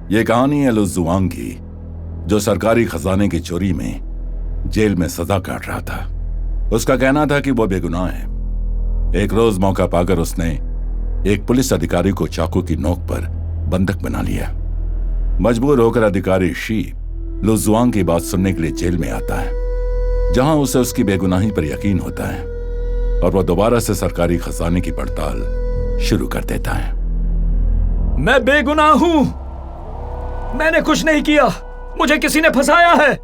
ये कहानी है लू जुआंग की, जो सरकारी खजाने की चोरी में जेल में सजा काट रहा था। उसका कहना था कि वो बेगुनाह है। एक रोज मौका पाकर उसने एक पुलिस अधिकारी को चाकू की नोक पर बंधक बना लिया। मजबूर होकर अधिकारी शी लू जुआंग की बात सुनने के लिए जेल में आता है, जहां उसे उसकी बेगुनाही पर यकीन होता है और वह दोबारा से सरकारी खजाने की पड़ताल शुरू कर देता है। मैं बेगुनाह हूं, मैंने कुछ नहीं किया, मुझे किसी ने फंसाया है।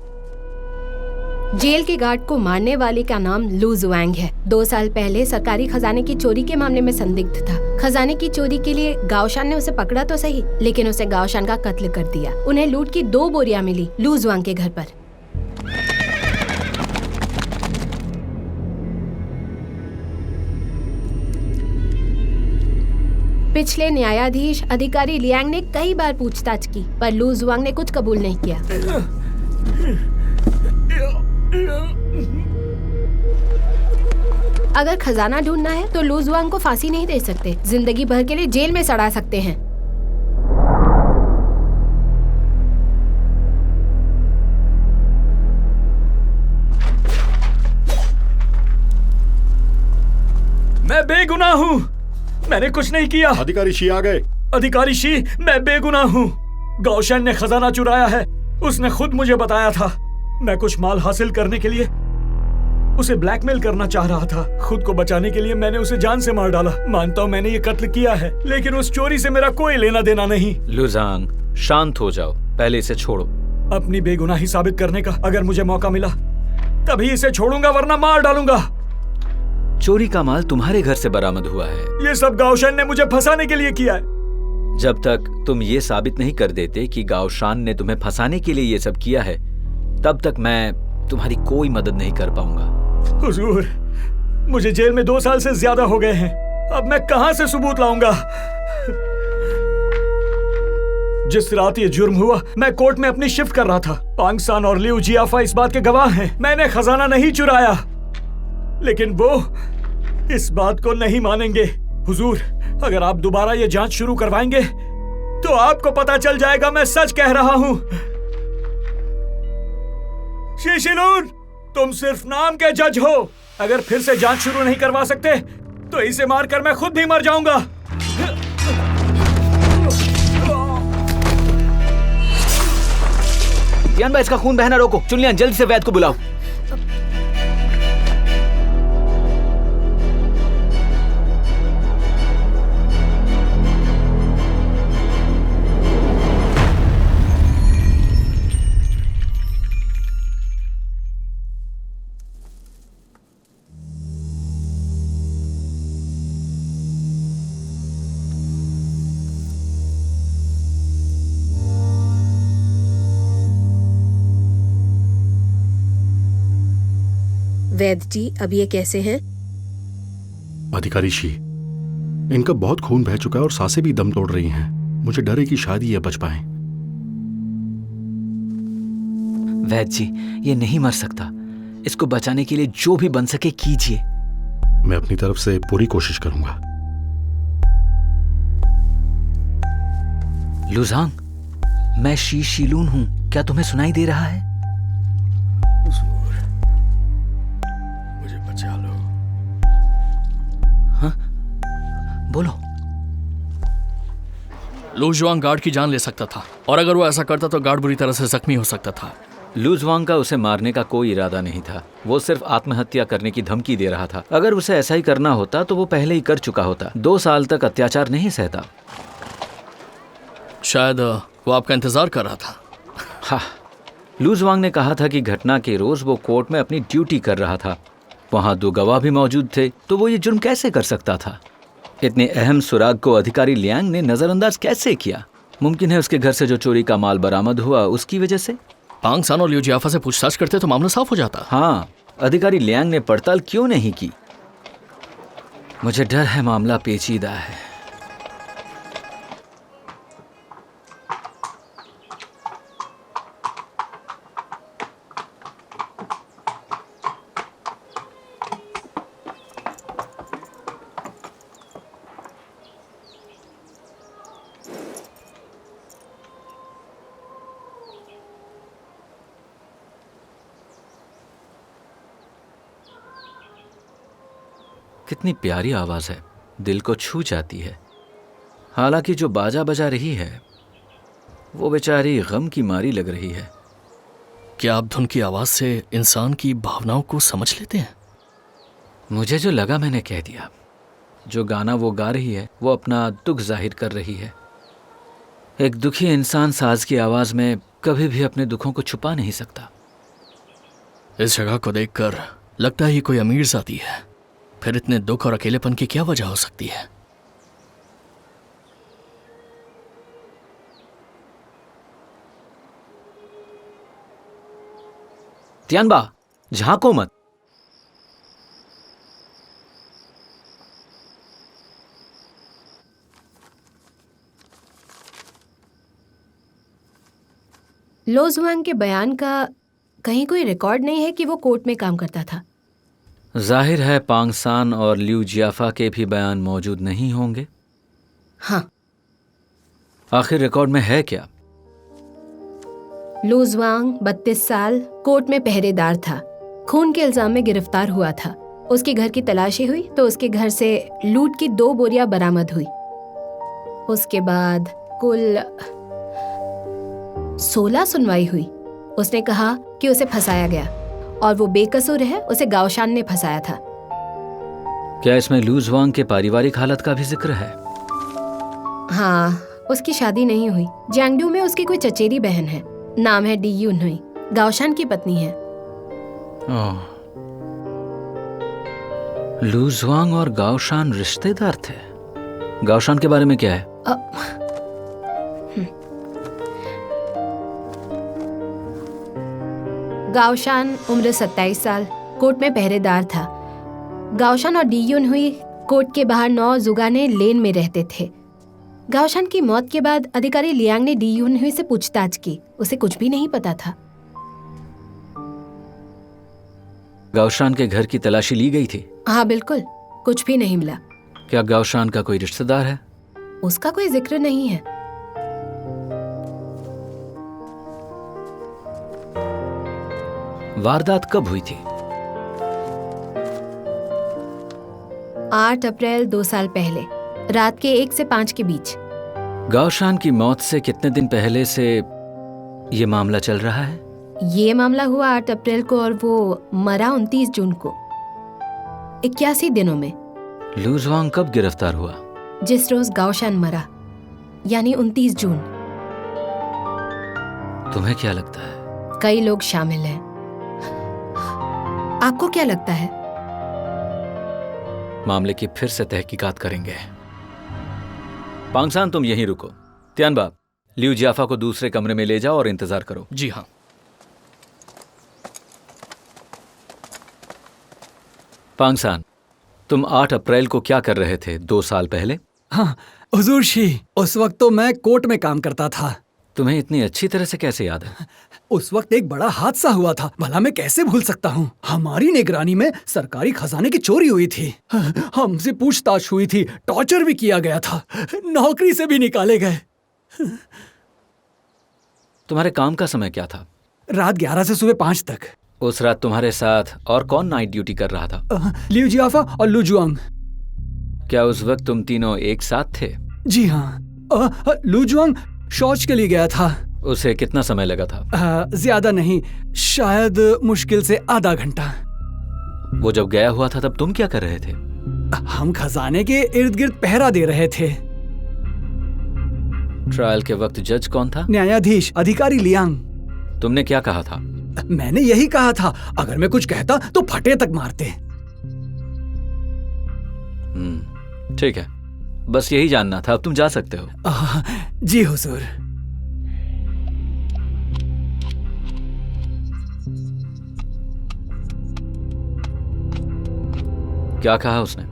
जेल के गार्ड को मारने वाले का नाम लू जुआंग है। 2 साल पहले सरकारी खजाने की चोरी के मामले में संदिग्ध था। खजाने की चोरी के लिए गाओशान ने उसे पकड़ा तो सही, लेकिन उसे गाओशान का कत्ल कर दिया। उन्हें लूट की 2 बोरियां मिली लू जुआंग के घर पर। पिछले न्यायाधीश अधिकारी लियांग ने कई बार पूछताछ की, पर लू जुआंग ने कुछ कबूल नहीं किया। अगर खजाना ढूंढना है तो लू जुआंग को फांसी नहीं दे सकते, जिंदगी भर के लिए जेल में सड़ा सकते हैं। मैं बेगुनाह हूँ, मैंने कुछ नहीं किया। अधिकारी शी आ गए। अधिकारी शी, मैं बेगुनाह हूँ। गाओशान ने खजाना चुराया है, उसने खुद मुझे बताया था। मैं कुछ माल हासिल करने के लिए उसे ब्लैकमेल करना चाह रहा था। खुद को बचाने के लिए मैंने उसे जान से मार डाला। मानता हूँ मैंने ये कत्ल किया है, लेकिन उस चोरी से मेरा कोई लेना देना नहीं। लू जुआंग, शांत हो जाओ, पहले इसे छोड़ो। अपनी बेगुनाही साबित करने का अगर मुझे मौका मिला तभी इसे छोड़ूंगा, वरना मार डालूंगा। चोरी का माल तुम्हारे घर से बरामद हुआ है। ये सब गाओशान ने मुझे फंसाने के लिए किया है। जब तक तुम ये साबित नहीं कर देते कि गाओशान ने तुम्हें फंसाने के लिए ये सब किया है, तब तक मैं तुम्हारी कोई मदद नहीं कर पाऊंगा। हुजूर, मुझे जेल में 2 साल से ज्यादा हो गए हैं, अब मैं कहां से सबूत लाऊंगा? जिस रात ये जुर्म हुआ, मैं कोर्ट में अपनी शिफ्ट कर रहा था। पांग सान और लिऊ जियाफा इस बात के गवाह हैं। मैंने खजाना नहीं चुराया, लेकिन वो इस बात को नहीं मानेंगे। हुजूर, अगर आप दोबारा ये जांच शुरू करवाएंगे तो आपको पता चल जाएगा मैं सच कह रहा हूं। शीशिलून, तुम सिर्फ नाम के जज हो। अगर फिर से जांच शुरू नहीं करवा सकते तो इसे मारकर मैं खुद भी मर जाऊंगा। यान भाई, इसका खून बहना रोको। चुनलियान, जल्दी से वैद्य को बुलाओ। वैद्य जी, अब ये कैसे हैं? अधिकारी शी, इनका बहुत खून बह चुका है और सांसें भी दम तोड़ रही हैं। मुझे डर है कि शायद ये बच पाएं। वैद्य जी, ये नहीं मर सकता। इसको बचाने के लिए जो भी बन सके कीजिए। मैं अपनी तरफ से पूरी कोशिश करूंगा। लू जुआंग, मैं शी शिलून हूं, क्या तुम्हें सुनाई दे रहा है? मुझे बचा लो। हाँ, बोलो। लू जुआंग गार्ड की जान ले सकता था, और अगर वो ऐसा करता तो गार्ड बुरी तरह से जख्मी हो सकता था। लू जुआंग का उसे मारने का कोई इरादा नहीं था। वो सिर्फ आत्महत्या करने की धमकी दे रहा था। अगर उसे ऐसा ही करना होता तो वो पहले ही कर चुका होता। 2 साल तक अत्याचार नहीं सहता। शायद वो आपका इंतजार कर रहा था। हाँ, लू जुआंग ने कहा था कि घटना के रोज वो कोर्ट में अपनी ड्यूटी कर रहा था। वहां 2 गवाह भी मौजूद थे, तो वो ये जुर्म कैसे कर सकता था? इतने अहम सुराग को अधिकारी लियांग ने नजरअंदाज कैसे किया? मुमकिन है उसके घर से जो चोरी का माल बरामद हुआ उसकी वजह से। पांग सान और लिऊ जियाफा से पूछताछ करते तो मामला साफ हो जाता। हाँ, अधिकारी लियांग ने पड़ताल क्यों नहीं की? मुझे डर है मामला पेचीदा है। कितनी प्यारी आवाज है, दिल को छू जाती है। हालांकि जो बाजा बजा रही है वो बेचारी गम की मारी लग रही है। क्या आप धुन की आवाज से इंसान की भावनाओं को समझ लेते हैं? मुझे जो लगा मैंने कह दिया। जो गाना वो गा रही है वो अपना दुख जाहिर कर रही है। एक दुखी इंसान साज की आवाज में कभी भी अपने दुखों को छुपा नहीं सकता। इस जगह को देखकर लगता है ये कोई अमीर जाती है। फिर इतने दुख और अकेलेपन की क्या वजह हो सकती है? तियानबा, झांको मत। लो जुआंग के बयान का कहीं कोई रिकॉर्ड नहीं है कि वो कोर्ट में काम करता था। जाहिर है पांगसान और लियू जियाफा के भी बयान मौजूद नहीं होंगे। हाँ, आखिर रिकॉर्ड में है क्या? लो जुआंग 32 साल कोर्ट में पहरेदार था। खून के इल्जाम में गिरफ्तार हुआ था। उसके घर की तलाशी हुई तो उसके घर से लूट की 2 बोरियां बरामद हुई। उसके बाद कुल 16 सुनवाई हुई। उसने कहा कि उसे फंसाया गया और वो बेकसूर है, उसे गाओशान ने फंसाया था। क्या इसमें लू जुआंग के पारिवारिक हालत का भी जिक्र है? हाँ, उसकी शादी नहीं हुई। जैंगडू में उसकी कोई चचेरी बहन है, नाम है डी यूनहुई, गाओशान की पत्नी है। लू जुआंग और गाओशान रिश्तेदार थे। गाओशान के बारे में क्या है? गाओशान उम्र 27 साल कोर्ट में पहरेदार था। गाओशान और डी यूनहुई कोर्ट के बाहर 9 जुगाने लेन में रहते थे। गाओशान की मौत के बाद अधिकारी लियांग ने डी यूनहुई से पूछताछ की। उसे कुछ भी नहीं पता था। गाओशान के घर की तलाशी ली गई थी? हाँ बिल्कुल, कुछ भी नहीं मिला। क्या गाओशान का कोई रिश्तेदार है? उसका कोई जिक्र नहीं है। वारदात कब हुई थी? 8 अप्रैल 2 साल पहले, रात के 1 से 5 के बीच। गाओशान की मौत से कितने दिन पहले से ये मामला चल रहा है? ये मामला हुआ 8 अप्रैल को और वो मरा 29 जून को। 81 दिनों में। लू जुआंग कब गिरफ्तार हुआ? जिस रोज गाओशान मरा, यानी 29 जून। तुम्हें क्या लगता है? कई लोग शामिल हैं। आपको क्या लगता है? मामले की फिर से तहकीकात करेंगे। पांगसान, तुम यहीं रुको। तियानबा, लियू जियाफा को दूसरे कमरे में ले जाओ और इंतजार करो। जी हाँ। पांगसान, तुम 8 अप्रैल को क्या कर रहे थे 2 साल पहले? हाँ हुजूर शी, उस वक्त तो मैं कोर्ट में काम करता था। तुम्हें इतनी अच्छी तरह से कैसे याद है? उस वक्त एक बड़ा हादसा हुआ था, भला मैं कैसे भूल सकता हूँ। हमारी निगरानी में सरकारी खजाने की चोरी हुई थी। हमसे पूछताछ हुई थी, टॉर्चर भी किया गया था, नौकरी से भी निकाले गए। तुम्हारे काम का समय क्या था? रात 11 से सुबह 5 तक। उस रात तुम्हारे साथ और कौन नाइट ड्यूटी कर रहा था? लियू जियाफा और लू जुआंग। क्या उस वक्त तुम तीनों एक साथ थे? जी हाँ। लू जुआंग शौच के लिए गया था। उसे कितना समय लगा था? ज्यादा नहीं, शायद मुश्किल से आधा घंटा। वो जब गया हुआ था तब तुम क्या कर रहे थे? हम खजाने के इर्द गिर्द पहरा दे रहे थे। ट्रायल के वक्त जज कौन था? न्यायाधीश अधिकारी लियांग। तुमने क्या कहा था? मैंने यही कहा था, अगर मैं कुछ कहता तो फटे तक मारते। ठीक है, बस यही जानना था। अब तुम जा सकते हो। जी हुजूर। क्या कहा उसने?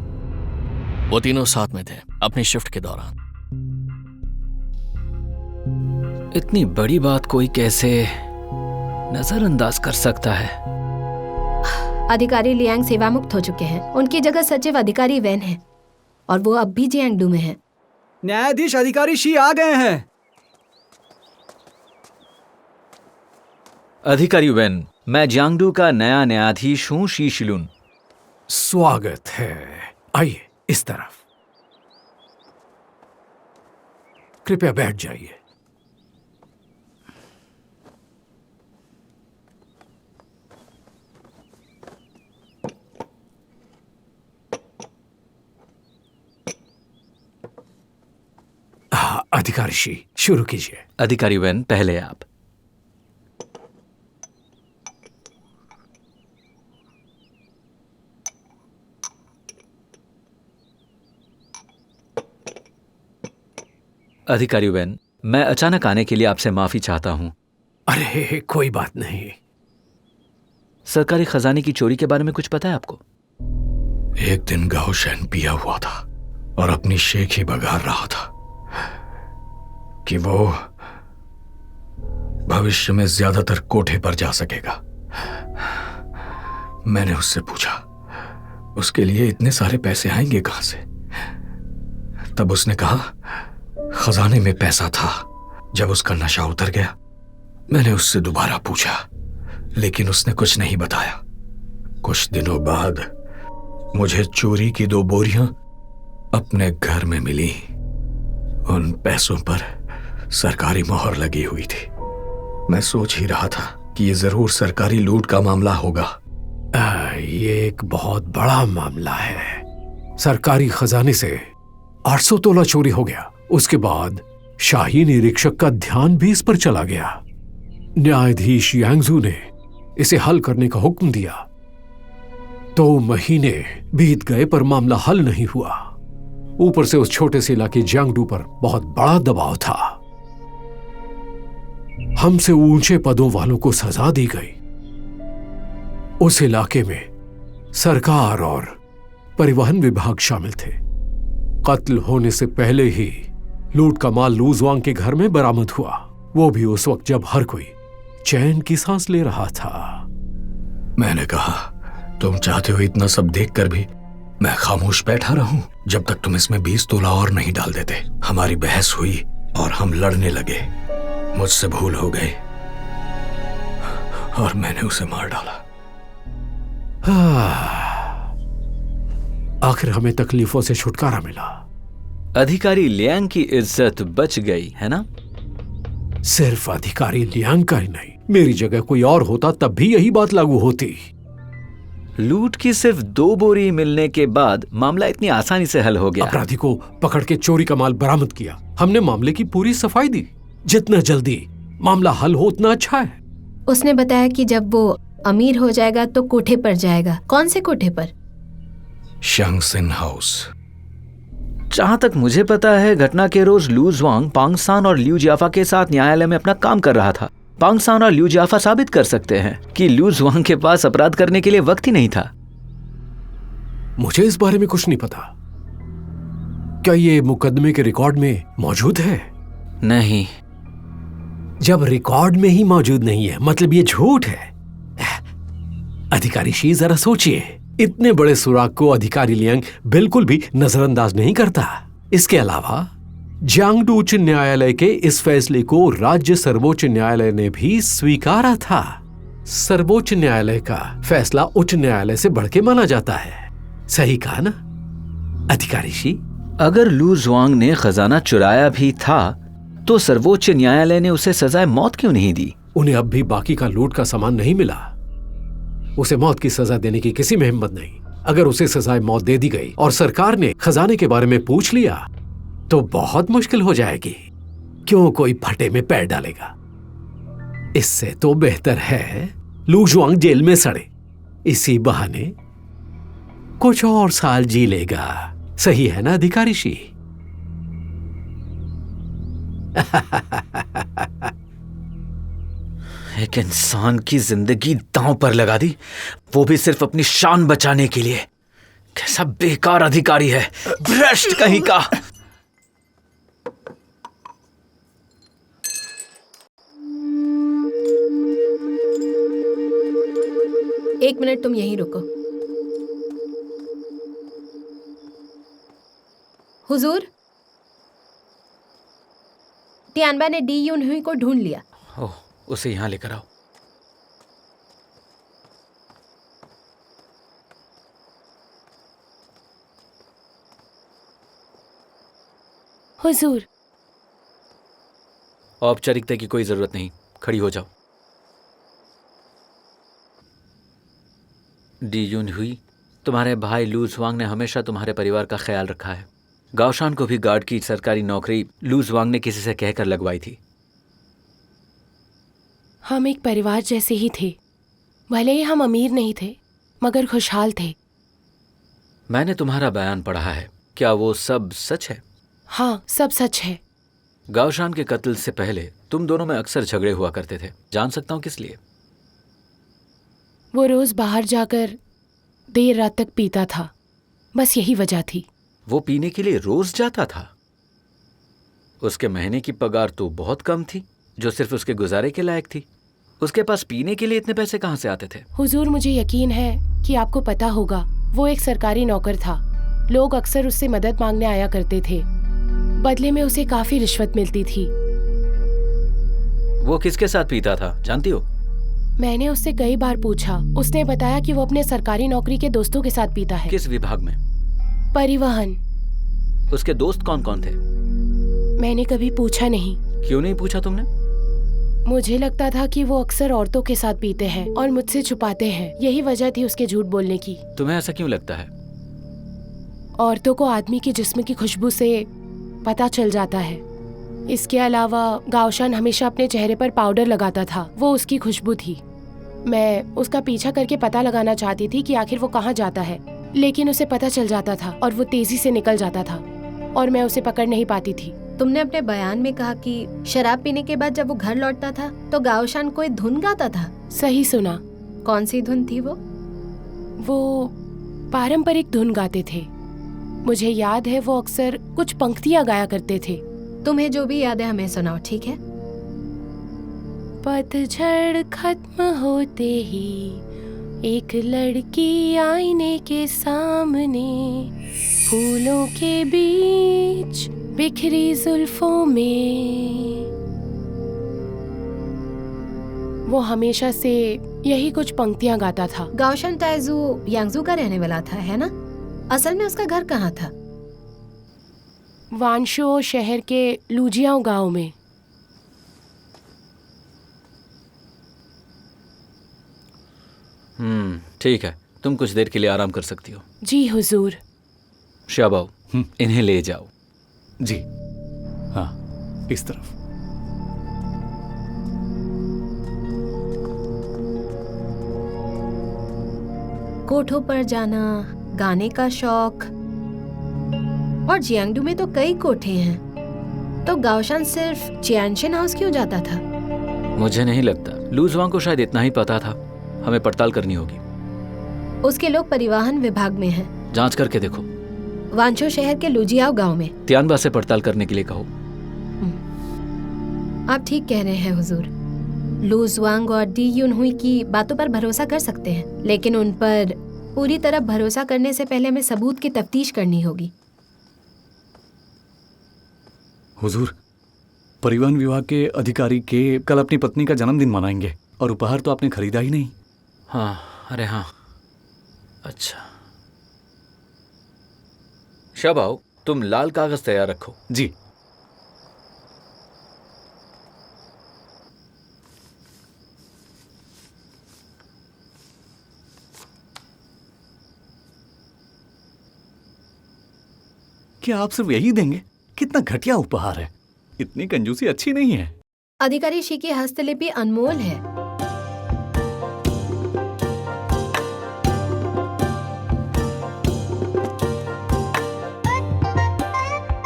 वो तीनों साथ में थे अपनी शिफ्ट के दौरान। इतनी बड़ी बात कोई कैसे नजरअंदाज कर सकता है? अधिकारी लियांग सेवा मुक्त हो चुके हैं। उनकी जगह सचिव अधिकारी वैन है और वो अब भी जियांगडू में है। न्यायाधीश अधिकारी शी आ गए हैं। अधिकारी वैन, मैं जियांगडू का नया न्यायाधीश हूँ, शी शिलुन। स्वागत है। आइए इस तरफ, कृपया बैठ जाइए। अधिकारी शी, शुरू कीजिए। अधिकारी वेन, पहले आप। अधिकारी वेन, मैं अचानक आने के लिए आपसे माफी चाहता हूं। अरे कोई बात नहीं। सरकारी खजाने की चोरी के बारे में कुछ पता है आपको? एक दिन गाओशन पिया हुआ था और अपनी शेख ही बघार रहा था कि वो भविष्य में ज्यादातर कोठे पर जा सकेगा। मैंने उससे पूछा उसके लिए इतने सारे पैसे आएंगे कहां से। तब उसने कहा खजाने में पैसा था। जब उसका नशा उतर गया मैंने उससे दोबारा पूछा, लेकिन उसने कुछ नहीं बताया। कुछ दिनों बाद मुझे चोरी की 2 बोरियां अपने घर में मिली। उन पैसों पर सरकारी मोहर लगी हुई थी। मैं सोच ही रहा था कि ये जरूर सरकारी लूट का मामला होगा। ये एक बहुत बड़ा मामला है। सरकारी खजाने से 800 तोला चोरी हो गया। उसके बाद शाही निरीक्षक का ध्यान भी इस पर चला गया। न्यायाधीश यांगजू ने इसे हल करने का हुक्म दिया। 2 महीने बीत गए पर मामला हल नहीं हुआ। ऊपर से उस छोटे से इलाके जियांगडू पर बहुत बड़ा दबाव था। हमसे ऊंचे पदों वालों को सजा दी गई। उस इलाके में सरकार और परिवहन विभाग शामिल थे। कत्ल होने से पहले ही लूट का माल लूजवांग के घर में बरामद हुआ, वो भी उस वक्त जब हर कोई चैन की सांस ले रहा था। मैंने कहा तुम चाहते हो इतना सब देखकर भी मैं खामोश बैठा रहूं जब तक तुम इसमें 20 तोला और नहीं डाल देते। हमारी बहस हुई और हम लड़ने लगे। मुझसे भूल हो गई और मैंने उसे मार डाला। आखिर हमें तकलीफों से छुटकारा मिला। अधिकारी लियांग की इज्जत बच गई है ना? सिर्फ अधिकारी लियांग का ही नहीं, मेरी जगह कोई और होता तब भी यही बात लागू होती। लूट की सिर्फ 2 बोरी मिलने के बाद मामला इतनी आसानी से हल हो गया। अपराधी को पकड़ के चोरी का माल बरामद किया। हमने मामले की पूरी सफाई दी। जितना जल्दी मामला हल हो उतना अच्छा है। उसने बताया कि जब वो अमीर हो जाएगा तो कोठे पर जाएगा। कौन से कोठे पर? शंगसिन हाउस। जहां तक मुझे पता है घटना के रोज लूजवांग पांगसान और लिू जियाफा के साथ न्यायालय में अपना काम कर रहा था। पांगसान और लिू जियाफा साबित कर सकते हैं कि लूजवांग के पास अपराध करने के लिए वक्त ही नहीं था। मुझे इस बारे में कुछ नहीं पता। क्या ये मुकदमे के रिकॉर्ड में मौजूद है? नहीं। जब रिकॉर्ड में ही मौजूद नहीं है मतलब ये झूठ है। अधिकारी शी, जरा सोचिए, इतने बड़े सुराग को अधिकारी लियांग बिल्कुल भी नजरअंदाज नहीं करता। इसके अलावा जियांगडू उच्च न्यायालय के इस फैसले को राज्य सर्वोच्च न्यायालय ने भी स्वीकारा था। सर्वोच्च न्यायालय का फैसला उच्च न्यायालय से बढ़ के माना जाता है। सही कहा ना अधिकारी शी? अगर लूजवांग ने खजाना चुराया भी था तो सर्वोच्च न्यायालय ने उसे सजाए मौत क्यों नहीं दी? उन्हें अब भी बाकी का लूट का सामान नहीं मिला। उसे मौत की सजा देने की किसी में हिम्मत नहीं। अगर उसे सजाए मौत दे दी गई और सरकार ने खजाने के बारे में पूछ लिया तो बहुत मुश्किल हो जाएगी। क्यों कोई फटे में पैर डालेगा? इससे तो बेहतर है लूजवांग जेल में सड़े। इसी बहाने कुछ और साल जी लेगा। सही है ना अधिकारी शी? एक इंसान की जिंदगी दांव पर लगा दी, वो भी सिर्फ अपनी शान बचाने के लिए। कैसा बेकार अधिकारी है, भ्रष्ट कहीं का। एक मिनट, तुम यहीं रुको। हुजूर, टियानबा ने डी यूनहुई को ढूंढ लिया। ओह, उसे यहां लेकर आओ। हुजूर। औपचारिकता की कोई जरूरत नहीं, खड़ी हो जाओ। डी यून हुई, तुम्हारे भाई लू जुआंग ने हमेशा तुम्हारे परिवार का ख्याल रखा है। गाओशान को भी गार्ड की सरकारी नौकरी लू जुआंग ने किसी से कहकर लगवाई थी। हम एक परिवार जैसे ही थे। भले ही हम अमीर नहीं थे, मगर खुशहाल थे। मैंने तुम्हारा बयान पढ़ा है, क्या वो सब सच है? हाँ, सब सच है। गाओशान के कत्ल से पहले तुम दोनों में अक्सर झगड़े हुआ करते थे, जान सकता हूँ किस लिए? वो रोज बाहर जाकर देर रात तक पीता था, बस यही वजह थी। वो पीने के लिए रोज जाता था? उसके महीने की पगार तो बहुत कम थी, जो सिर्फ उसके गुजारे के लायक थी। उसके पास पीने के लिए इतने पैसे कहाँ से आते थे? हुजूर, मुझे यकीन है कि आपको पता होगा, वो एक सरकारी नौकर था। लोग अक्सर उससे मदद मांगने आया करते थे, बदले में उसे काफी रिश्वत मिलती थी। वो किसके साथ पीता था, जानती हो? मैंने उससे कई बार पूछा। उसने बताया कि वो अपने सरकारी नौकरी के दोस्तों के साथ पीता है। किस विभाग में? परिवहन। उसके दोस्त कौन कौन थे? मैंने कभी पूछा नहीं। क्यों नहीं पूछा तुमने? मुझे लगता था कि वो अक्सर औरतों के साथ पीते हैं और मुझसे छुपाते हैं। यही वजह थी उसके झूठ बोलने की। तुम्हें ऐसा क्यों लगता है? औरतों को आदमी के जिस्म की खुशबू से पता चल जाता है। इसके अलावा गाओशान हमेशा अपने चेहरे पर पाउडर लगाता था, वो उसकी खुशबू थी। मैं उसका पीछा करके पता लगाना चाहती थी कि आखिर वो कहाँ जाता है, लेकिन उसे पता चल जाता था और वो तेजी से निकल जाता था और मैं उसे पकड़ नहीं पाती थी। तुमने अपने बयान में कहा कि शराब पीने के बाद जब वो घर लौटता था तो गाओशान कोई धुन गाता था। सही सुना। कौन सी धुन थी वो? वो पारंपरिक धुन गाते थे। मुझे याद है वो अक्सर कुछ पंक्तियां गाया करते थे। तुम्हें जो भी याद है हमें सुनाओ, ठीक है? पतझड़ खत्म होते ही एक लड़की आईने के सामने, फूलों के बीच बिखरी जुल्फों में। वो हमेशा से यही कुछ पंक्तियां गाता था। गाओशान ताइजू यांगजू का रहने वाला था, है ना? असल में उसका घर कहाँ था? वानशो शहर के लुजियाओ गांव में। ठीक है, तुम कुछ देर के लिए आराम कर सकती हो। जी हुजूर। शाबाओ, इन्हें ले जाओ। जी हाँ, इस तरफ। कोठों पर जाना, गाने का शौक, और जियांगडू में तो कई कोठे हैं, तो गाओशान सिर्फ चियांशिन हाउस क्यों जाता था? मुझे नहीं लगता। लू जुआंग को शायद इतना ही पता था। हमें पड़ताल करनी होगी। उसके लोग परिवहन विभाग में हैं। जांच करके देखो। वांचो शहर के लुजियाओ गांव में। तियानबा से पड़ताल करने के लिए कहो। आप ठीक कह रहे हैं हुजूर। लू जुआंग और डी यून हुई की बातों पर भरोसा कर सकते हैं, लेकिन उन पर पूरी तरह भरोसा करने से पहले हमें सबूत की तफ्तीश करनी होगी। हुजूर, परिवहन विभाग के अधिकारी के कल अपनी पत्नी का जन्मदिन मनाएंगे और उपहार तो आपने खरीदा ही नहीं। हाँ, अरे हाँ, अच्छा। शाबाओ, तुम लाल कागज तैयार रखो। जी। क्या आप सिर्फ यही देंगे? कितना घटिया उपहार है। इतनी कंजूसी अच्छी नहीं है। अधिकारी शी की हस्तलिपि अनमोल है।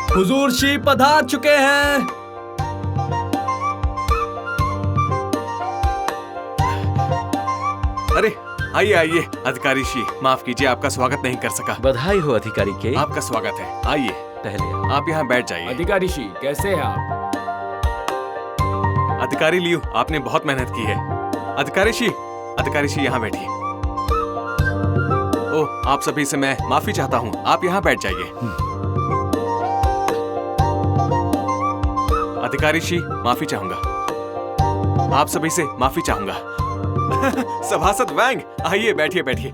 हुजूर शी पधार चुके हैं। अरे आइए आइए अधिकारी शी, माफ कीजिए आपका स्वागत नहीं कर सका। बधाई हो अधिकारी के। आपका स्वागत है, आइए पहले आप यहाँ बैठ जाइए। अधिकारी शी, कैसे हैं आप? अधिकारी लियू, आपने बहुत मेहनत की है। अधिकारी शी यहाँ बैठिए। ओह, आप सभी से मैं माफी चाहता हूँ, आप यहाँ बैठ जाइए। अधिकारी शी, माफी चाहूंगा। आप सभी से माफी चाहूंगा। सभासद वैंग, आइए बैठिए बैठिए।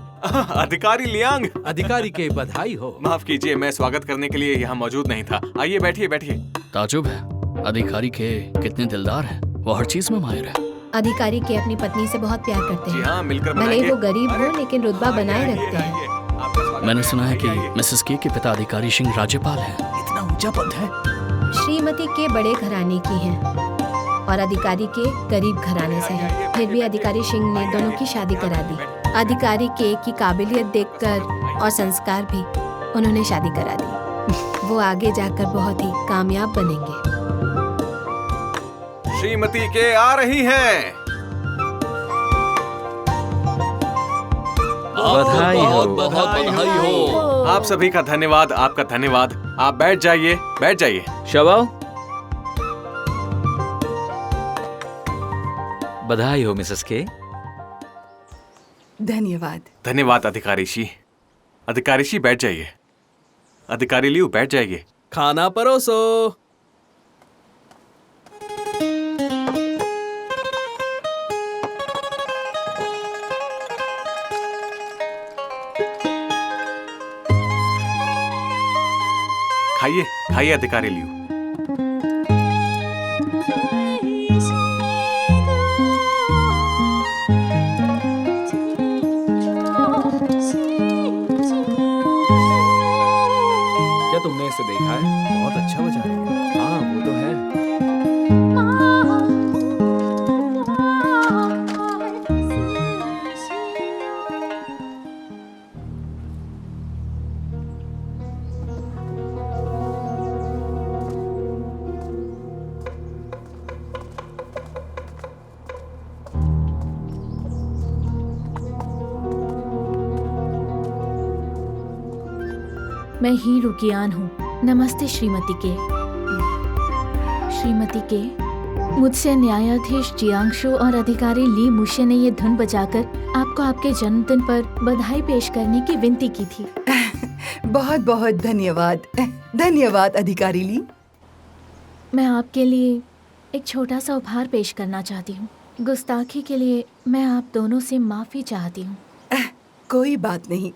अधिकारी लियांग, अधिकारी के बधाई हो। माफ कीजिए, मैं स्वागत करने के लिए यहाँ मौजूद नहीं था। आइए बैठिए बैठिए। ताजुब है, अधिकारी के कितने दिलदार हैं। वो हर चीज में माहिर है। अधिकारी के अपनी पत्नी से बहुत प्यार करते जी हैं। हाँ, मिलकर भले ही मनाएंगे। वो गरीब हो लेकिन रुतबा आइए, बनाए आइए, रखते हैं। आइए। आपका स्वागत मैंने सुना है कि आइए, आइए। मिसेस के पिता अधिकारी सिंह राज्यपाल हैं। इतना ऊंचा पद है। श्रीमती के बड़े घराने की हैं और अधिकारी के गरीब घराने से हैं। फिर भी अधिकारी सिंह ने दोनों की शादी करा दी। अधिकारी के की काबिलियत देखकर और संस्कार भी उन्होंने शादी करा दी। वो आगे जाकर बहुत ही कामयाब बनेंगे। श्रीमती के आ रही हैं। बधाई हो। बहुत बधाई हो। आप सभी का धन्यवाद, आपका धन्यवाद। आप बैठ जाइए, बैठ जाइए। शबाओ, बधाई हो मिसेस के। धन्यवाद। धन्यवाद अधिकारी शी। अधिकारी शी बैठ जाइए। अधिकारी लियू बैठ जाइए। खाना परोसो। खाइए खाइए अधिकारी लियू। क्या तुमने इसे देखा है? बहुत अच्छा बजा रही है। हाँ, वो तो है। मैं ही रुकियान हूँ। नमस्ते श्रीमती के। श्रीमती के, मुझसे न्यायाधीश जियांगशु और अधिकारी ली मुशे ने ये धुन बजाकर आपको आपके जन्मदिन पर बधाई पेश करने की विनती की थी। बहुत बहुत धन्यवाद। धन्यवाद अधिकारी ली। मैं आपके लिए एक छोटा सा उपहार पेश करना चाहती हूँ। गुस्ताखी के लिए मैं आप दोनों से माफी चाहती हूँ। कोई बात नहीं।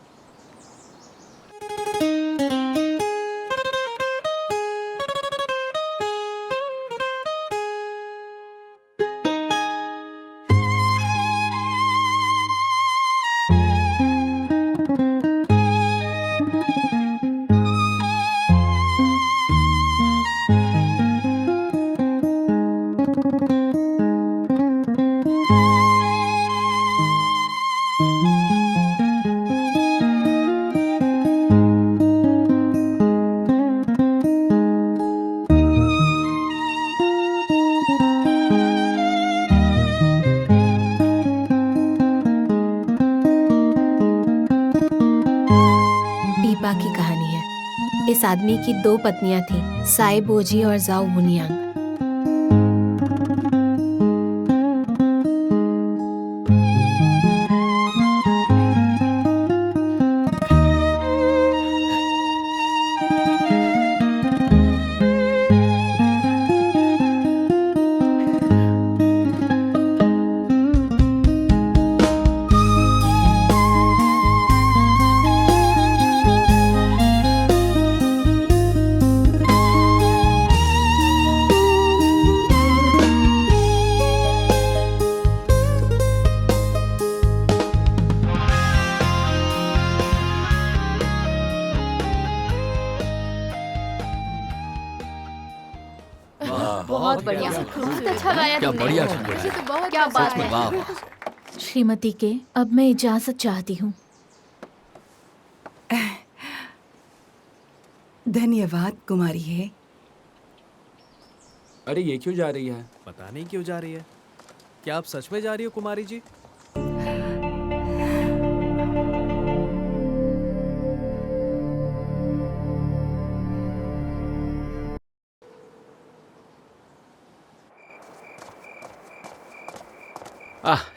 की कहानी है। इस आदमी की 2 पत्नियां थीं, साई बोजी और जाओ बुनियांग। बहुत बढ़िया, बहुत अच्छा गाया क्या तुमने। बढ़िया मुझे तो बहुत क्या बात है। वाह। श्रीमती के, अब मैं इजाजत चाहती हूँ। धन्यवाद कुमारी है। अरे ये क्यों जा रही है? पता नहीं क्यों जा रही है। क्या आप सच में जा रही हो कुमारी जी?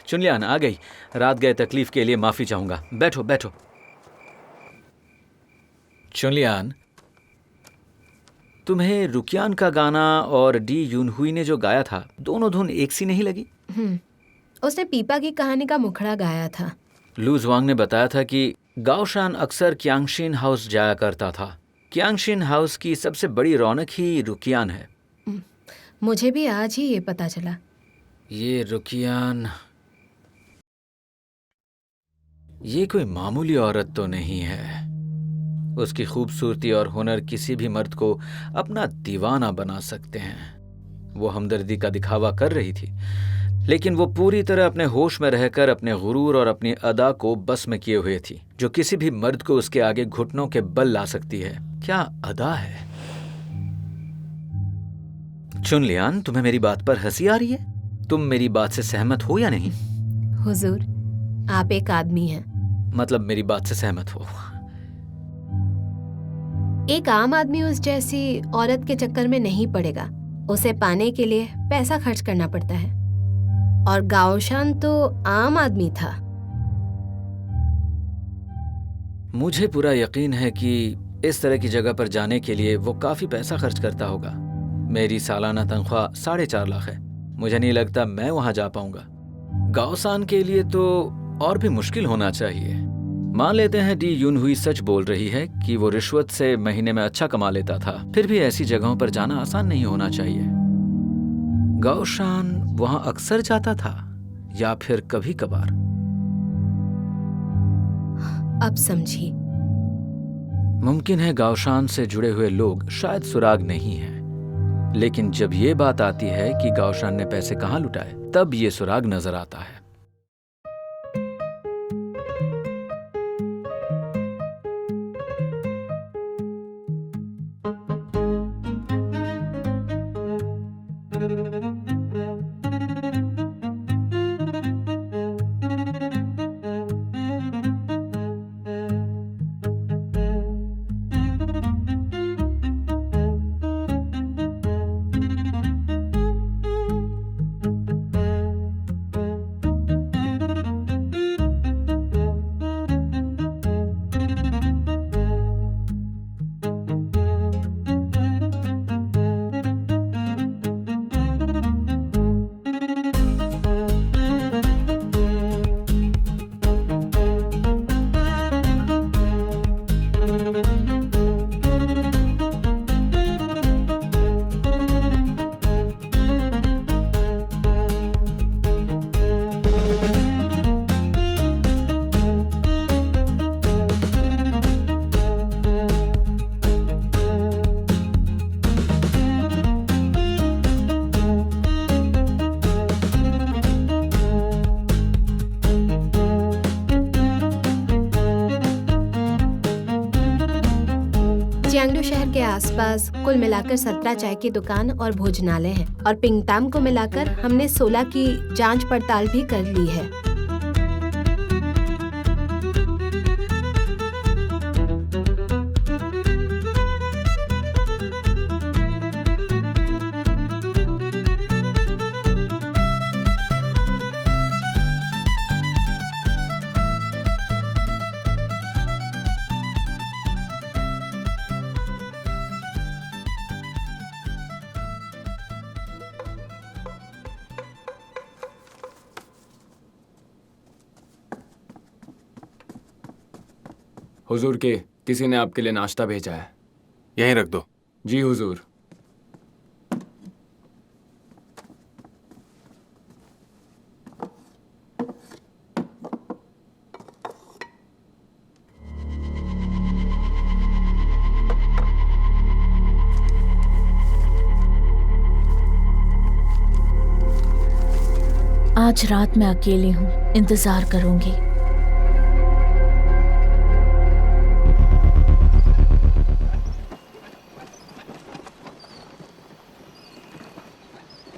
चुनलियान आ गई। रात गए तकलीफ के लिए माफी चाहूंगा। बैठो बैठो। चुनलियान, तुम्हें रुकियान का गाना और डी यूनहुई ने जो गाया था, दोनों धुन एक सी नहीं लगी? उसने पीपा की कहानी का मुखड़ा गाया था। लू जुआंग ने बताया था कि गाओशान अक्सर क्यांगशिन हाउस जाया करता था। क्यांगशिन हाउस की सबसे बड़ी रौनक ही रुकियान है। मुझे भी आज ही ये पता चला। ये रुकियान, ये कोई मामूली औरत तो नहीं है। उसकी खूबसूरती और हुनर किसी भी मर्द को अपना दीवाना बना सकते हैं। वो हमदर्दी का दिखावा कर रही थी, लेकिन वो पूरी तरह अपने होश में रहकर अपने गुरूर और अपनी अदा को बस में किए हुए थी, जो किसी भी मर्द को उसके आगे घुटनों के बल ला सकती है। क्या अदा है! चुनलियान, तुम्हें मेरी बात पर हंसी आ रही है? तुम मेरी बात से सहमत हो या नहीं? हुजूर, आप एक आदमी हैं। मतलब मेरी बात से सहमत हो? एक आम आदमी उस जैसी औरत के चक्कर में नहीं पड़ेगा। उसे पाने के लिए पैसा खर्च करना पड़ता है। और गाओशान तो आम आदमी था। मुझे पूरा यकीन है कि इस तरह की जगह पर जाने के लिए वो काफी पैसा खर्च करता होगा। मेरी सालाना तनख्वाह 4.5 लाख है। मुझे नहीं लगता मैं वहां जा पाऊंगा। गाओशान के लिए तो और भी मुश्किल होना चाहिए। मान लेते हैं डी यूनहुई सच बोल रही है कि वो रिश्वत से महीने में अच्छा कमा लेता था, फिर भी ऐसी जगहों पर जाना आसान नहीं होना चाहिए। गाओशान वहां अक्सर जाता था या फिर कभी कभार? अब समझी। मुमकिन है गाओशान से जुड़े हुए लोग शायद सुराग नहीं हैं, लेकिन जब ये बात आती है कि गाओशान ने पैसे कहाँ लुटाए, तब ये सुराग नजर आता है। जियांगडू शहर के आसपास कुल मिलाकर 17 चाय की दुकान और भोजनालय हैं, और पिंगताम को मिलाकर हमने 16 की जांच पड़ताल भी कर ली है। हुजूर के किसी ने आपके लिए नाश्ता भेजा है। यहीं रख दो। जी हुजूर। आज रात मैं अकेली हूँ, इंतजार करूंगी।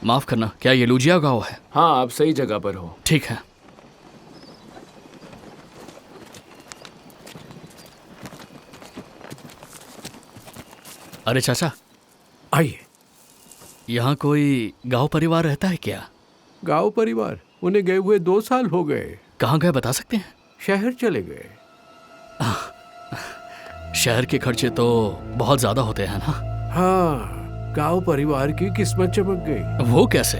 माफ करना, क्या ये लुजिया गांव है? हाँ, आप सही जगह पर हो। ठीक है। अरे चाचा, आइए। यहाँ कोई गांव परिवार रहता है क्या? गांव परिवार? उन्हें गए हुए 2 साल हो गए। कहाँ गए बता सकते हैं? शहर चले गए। शहर के खर्चे तो बहुत ज्यादा होते हैं ना? हाँ, गांव परिवार की किस्मत चमक गई। वो कैसे?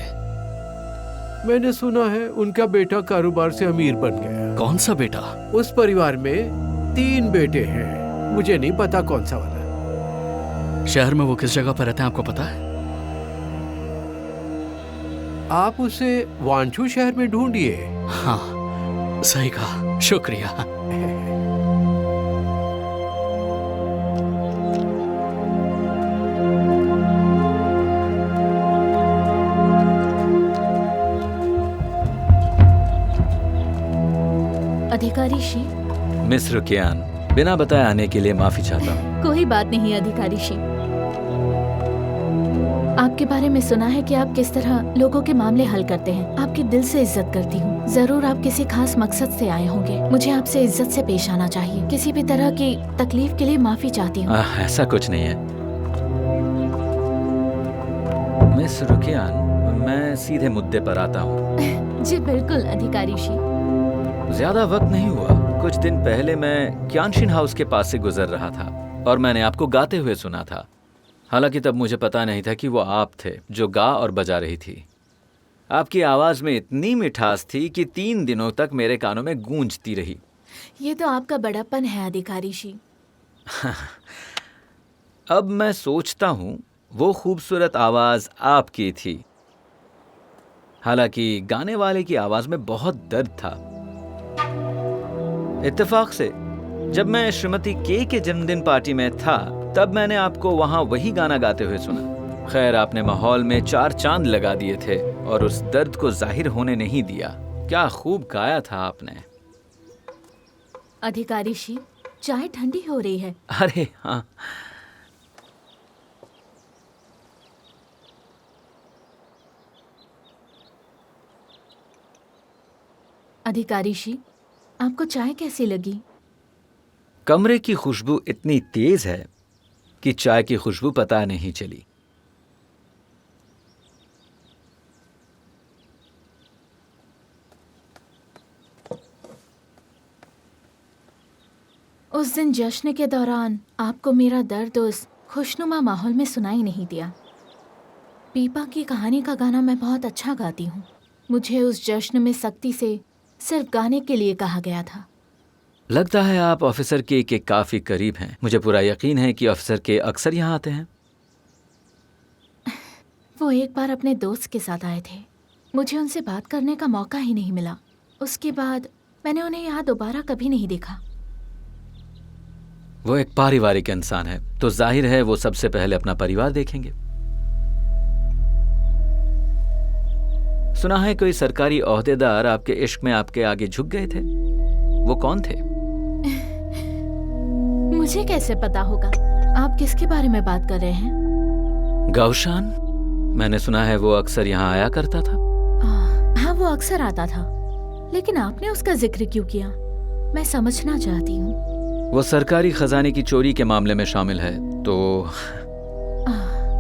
मैंने सुना है उनका बेटा कारोबार से अमीर बन गया। कौन सा बेटा? उस परिवार में 3 बेटे हैं, मुझे नहीं पता कौन सा वाला। शहर में वो किस जगह पर रहते हैं आपको पता है? आप उसे वांचू शहर में ढूंढिए। हाँ, सही कहा, शुक्रिया। अधिकारी शी। मिस रुकियान, बिना बताए आने के लिए माफी चाहता हूँ। कोई बात नहीं अधिकारी शी। आपके बारे में सुना है कि आप किस तरह लोगों के मामले हल करते हैं। आपकी दिल से इज्जत करती हूँ। जरूर आप किसी खास मकसद से आए होंगे। मुझे आपसे इज्जत से पेश आना चाहिए। किसी भी तरह की तकलीफ के लिए माफी चाहती हूँ। ऐसा कुछ नहीं है मिस रुकियान, मैं सीधे मुद्दे पर आता हूँ। जी बिल्कुल अधिकारी शी। ज्यादा वक्त नहीं हुआ, कुछ दिन पहले मैं क्यानशिन हाउस के पास से गुजर रहा था और मैंने आपको गाते हुए सुना था। हालांकि तब मुझे पता नहीं था कि वो आप थे जो गा और बजा रही थी। आपकी आवाज में इतनी मिठास थी कि 3 दिनों तक मेरे कानों में गूंजती रही। ये तो आपका बड़ापन है अधिकारी शी। अब मैं सोचता हूँ वो खूबसूरत आवाज आपकी थी। हालांकि गाने वाले की आवाज में बहुत दर्द था। इत्तेफाक से जब मैं श्रीमती के जन्मदिन पार्टी में था तब मैंने आपको वहां वही गाना गाते हुए सुना। खैर, आपने माहौल में 4 चांद लगा दिए थे और उस दर्द को जाहिर होने नहीं दिया। क्या खूब गाया था आपने। अधिकारी शी, चाय ठंडी हो रही है। अरे हाँ, अधिकारी शी, आपको चाय कैसी लगी? कमरे की खुशबू इतनी तेज है कि चाय की खुशबू पता नहीं चली। उस दिन जश्न के दौरान आपको मेरा दर्द उस खुशनुमा माहौल में सुनाई नहीं दिया। पीपा की कहानी का गाना मैं बहुत अच्छा गाती हूँ। मुझे उस जश्न में सख्ती से सिर्फ गाने के लिए कहा गया था। लगता है आप ऑफिसर के काफी करीब हैं। मुझे पूरा यकीन है कि ऑफिसर के अक्सर यहाँ आते हैं। वो एक बार अपने दोस्त के साथ आए थे। मुझे उनसे बात करने का मौका ही नहीं मिला। उसके बाद मैंने उन्हें यहाँ दोबारा कभी नहीं देखा। वो एक पारिवारिक इंसान है, तो जाहिर है वो सबसे पहले अपना परिवार देखेंगे। सुना है कोई सरकारी ओहदेदार आपके इश्क में आपके आगे झुक गए थे। वो कौन थे? मुझे कैसे पता होगा? आप किसके बारे में बात कर रहे हैं? गाउशान, मैंने सुना है वो अक्सर यहाँ आया करता था। हाँ, वो अक्सर आता था। लेकिन आपने उसका जिक्र क्यों किया? मैं समझना चाहती हूँ। वो सरकारी खजाने की चोरी के मामले में शामिल है, तो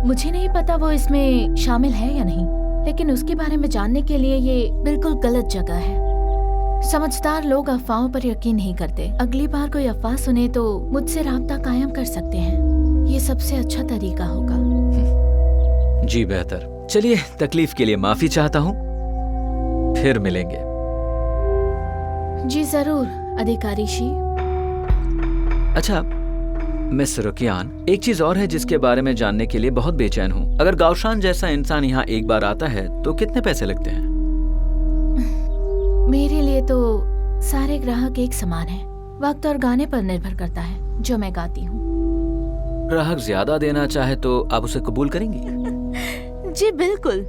मुझे नहीं पता वो इसमें शामिल है या नहीं, लेकिन उसके बारे में जानने के लिए ये बिल्कुल गलत जगह है। समझदार लोग अफवाहों पर यकीन नहीं करते। अगली बार कोई अफवाह सुने तो मुझसे राब्ता कायम कर सकते हैं। ये सबसे अच्छा तरीका होगा। जी बेहतर। चलिए, तकलीफ के लिए माफी चाहता हूँ। फिर मिलेंगे। जी जरूर अधिकारी शी। अच्छा मिस रुकियान, एक चीज और है जिसके बारे में जानने के लिए बहुत बेचैन हूँ। अगर गाउशान जैसा इंसान यहाँ एक बार आता है तो कितने पैसे लगते हैं? मेरे लिए तो सारे ग्राहक एक समान हैं। वक्त और गाने पर निर्भर करता है जो मैं गाती हूँ। ग्राहक ज्यादा देना चाहे तो आप उसे कबूल करेंगी? जी बिल्कुल।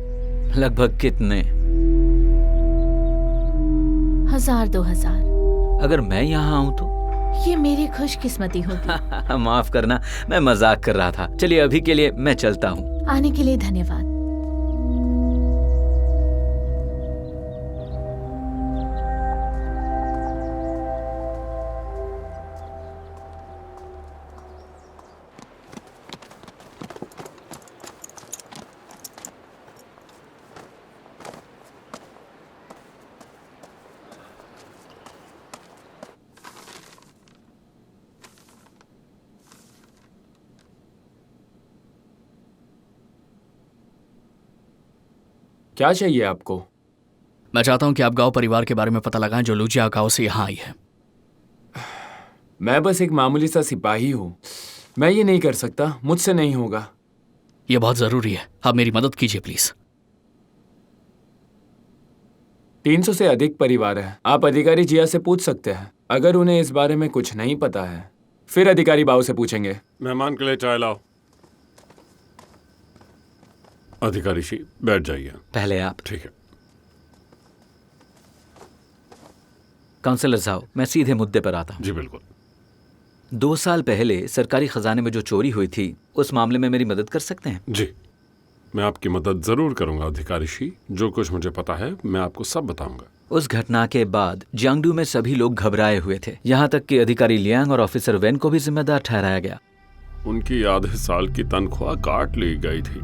लगभग कितने? 1000-2000। अगर मैं यहाँ आऊँ तो? ये मेरी खुशकिस्मती होगी। माफ करना, मैं मजाक कर रहा था। चलिए अभी के लिए मैं चलता हूँ। आने के लिए धन्यवाद। क्या चाहिए आपको? मैं चाहता हूँ कि आप गांव परिवार के बारे में पता लगाएं जो लूजिया गांव से यहाँ आई है। मैं बस एक मामूली सा सिपाही हूँ, मैं ये नहीं कर सकता, मुझसे नहीं होगा। ये बहुत जरूरी है, आप मेरी मदद कीजिए प्लीज। 300 से अधिक परिवार है। आप अधिकारी जिया से पूछ सकते हैं। अगर उन्हें इस बारे में कुछ नहीं पता है फिर अधिकारी बाबू से पूछेंगे। मेहमान के लिए चाय लाओ। अधिकारी शी बैठ जाइए। पहले आप। ठीक है। काउंसलर साहब, मैं सीधे मुद्दे पर आता हूँ। जी बिल्कुल। 2 साल पहले सरकारी खजाने में जो चोरी हुई थी उस मामले में मेरी मदद कर सकते हैं? जी, मैं आपकी मदद जरूर करूंगा अधिकारी शी। जो कुछ मुझे पता है मैं आपको सब बताऊंगा। उस घटना के बाद जियांगडू में सभी लोग घबराए हुए थे, यहाँ तक कि अधिकारी लियांग और ऑफिसर वेन को भी जिम्मेदार ठहराया गया। उनकी आधे साल की तनख्वाह काट ली गई थी।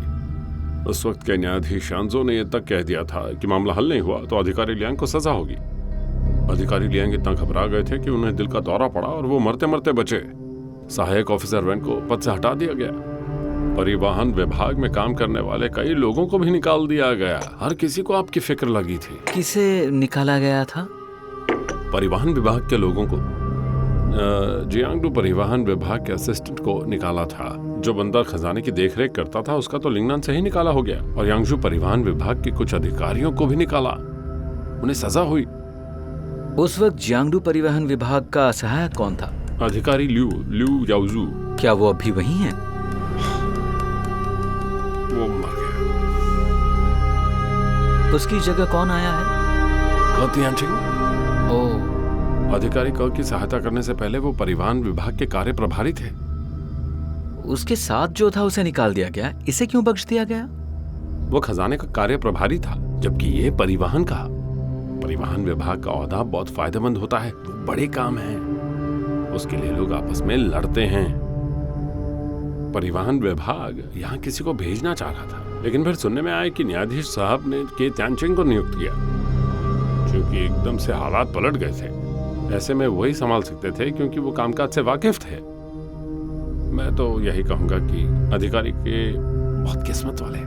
उस वक्त के न्यायाधीश शांजो ने यह तक कह दिया था कि मामला हल नहीं हुआ तो अधिकारी लियांग को सजा होगी। अधिकारी लियांग इतना घबरा गए थे कि उन्हें दिल का दौरा पड़ा और वो मरते मरते बचे। सहायक ऑफिसर वेन को पद से हटा दिया गया। परिवहन विभाग में काम करने वाले कई लोगों को भी निकाल दिया गया। हर किसी को आपकी फिक्र लगी थी। किसे निकाला गया था? परिवहन विभाग के लोगों को। जियांगडू परिवहन विभाग के असिस्टेंट को निकाला था। जो बंदा खजाने की देखरेख करता था उसका तो लिंगनान से ही निकाला हो गया। और यांगजू परिवहन विभाग के कुछ अधिकारियों को भी निकाला, उन्हें सजा हुई। उस वक्त जियांगडू परिवहन विभाग का सहायक कौन था? अधिकारी लिू याओजू। क्या वो अभी वही हैं? वो मर गया। उसकी जगह कौन आया है? ओह, अधिकारी क की सहायता करने से पहले वो परिवहन विभाग के कार्य प्रभारी थे। उसके साथ जो था उसे निकाल दिया गया, इसे क्यों बख्श दिया गया? वो खजाने का कार्य प्रभारी था, जबकि ये परिवहन का। परिवहन विभाग का ओहदा बहुत फायदेमंद होता है, वो बड़े काम है, उसके लिए लोग आपस में लड़ते हैं। परिवहन विभाग यहाँ किसी को भेजना चाह रहा था, लेकिन फिर सुनने में आया कि न्यायाधीश साहब ने के त्यानचिंग को नियुक्त किया, क्योंकि एकदम से हालात पलट गए थे। ऐसे में वही संभाल सकते थे क्योंकि वो कामकाज से वाकिफ थे। मैं तो यही कहूंगा कि अधिकारी के बहुत किस्मत वाले।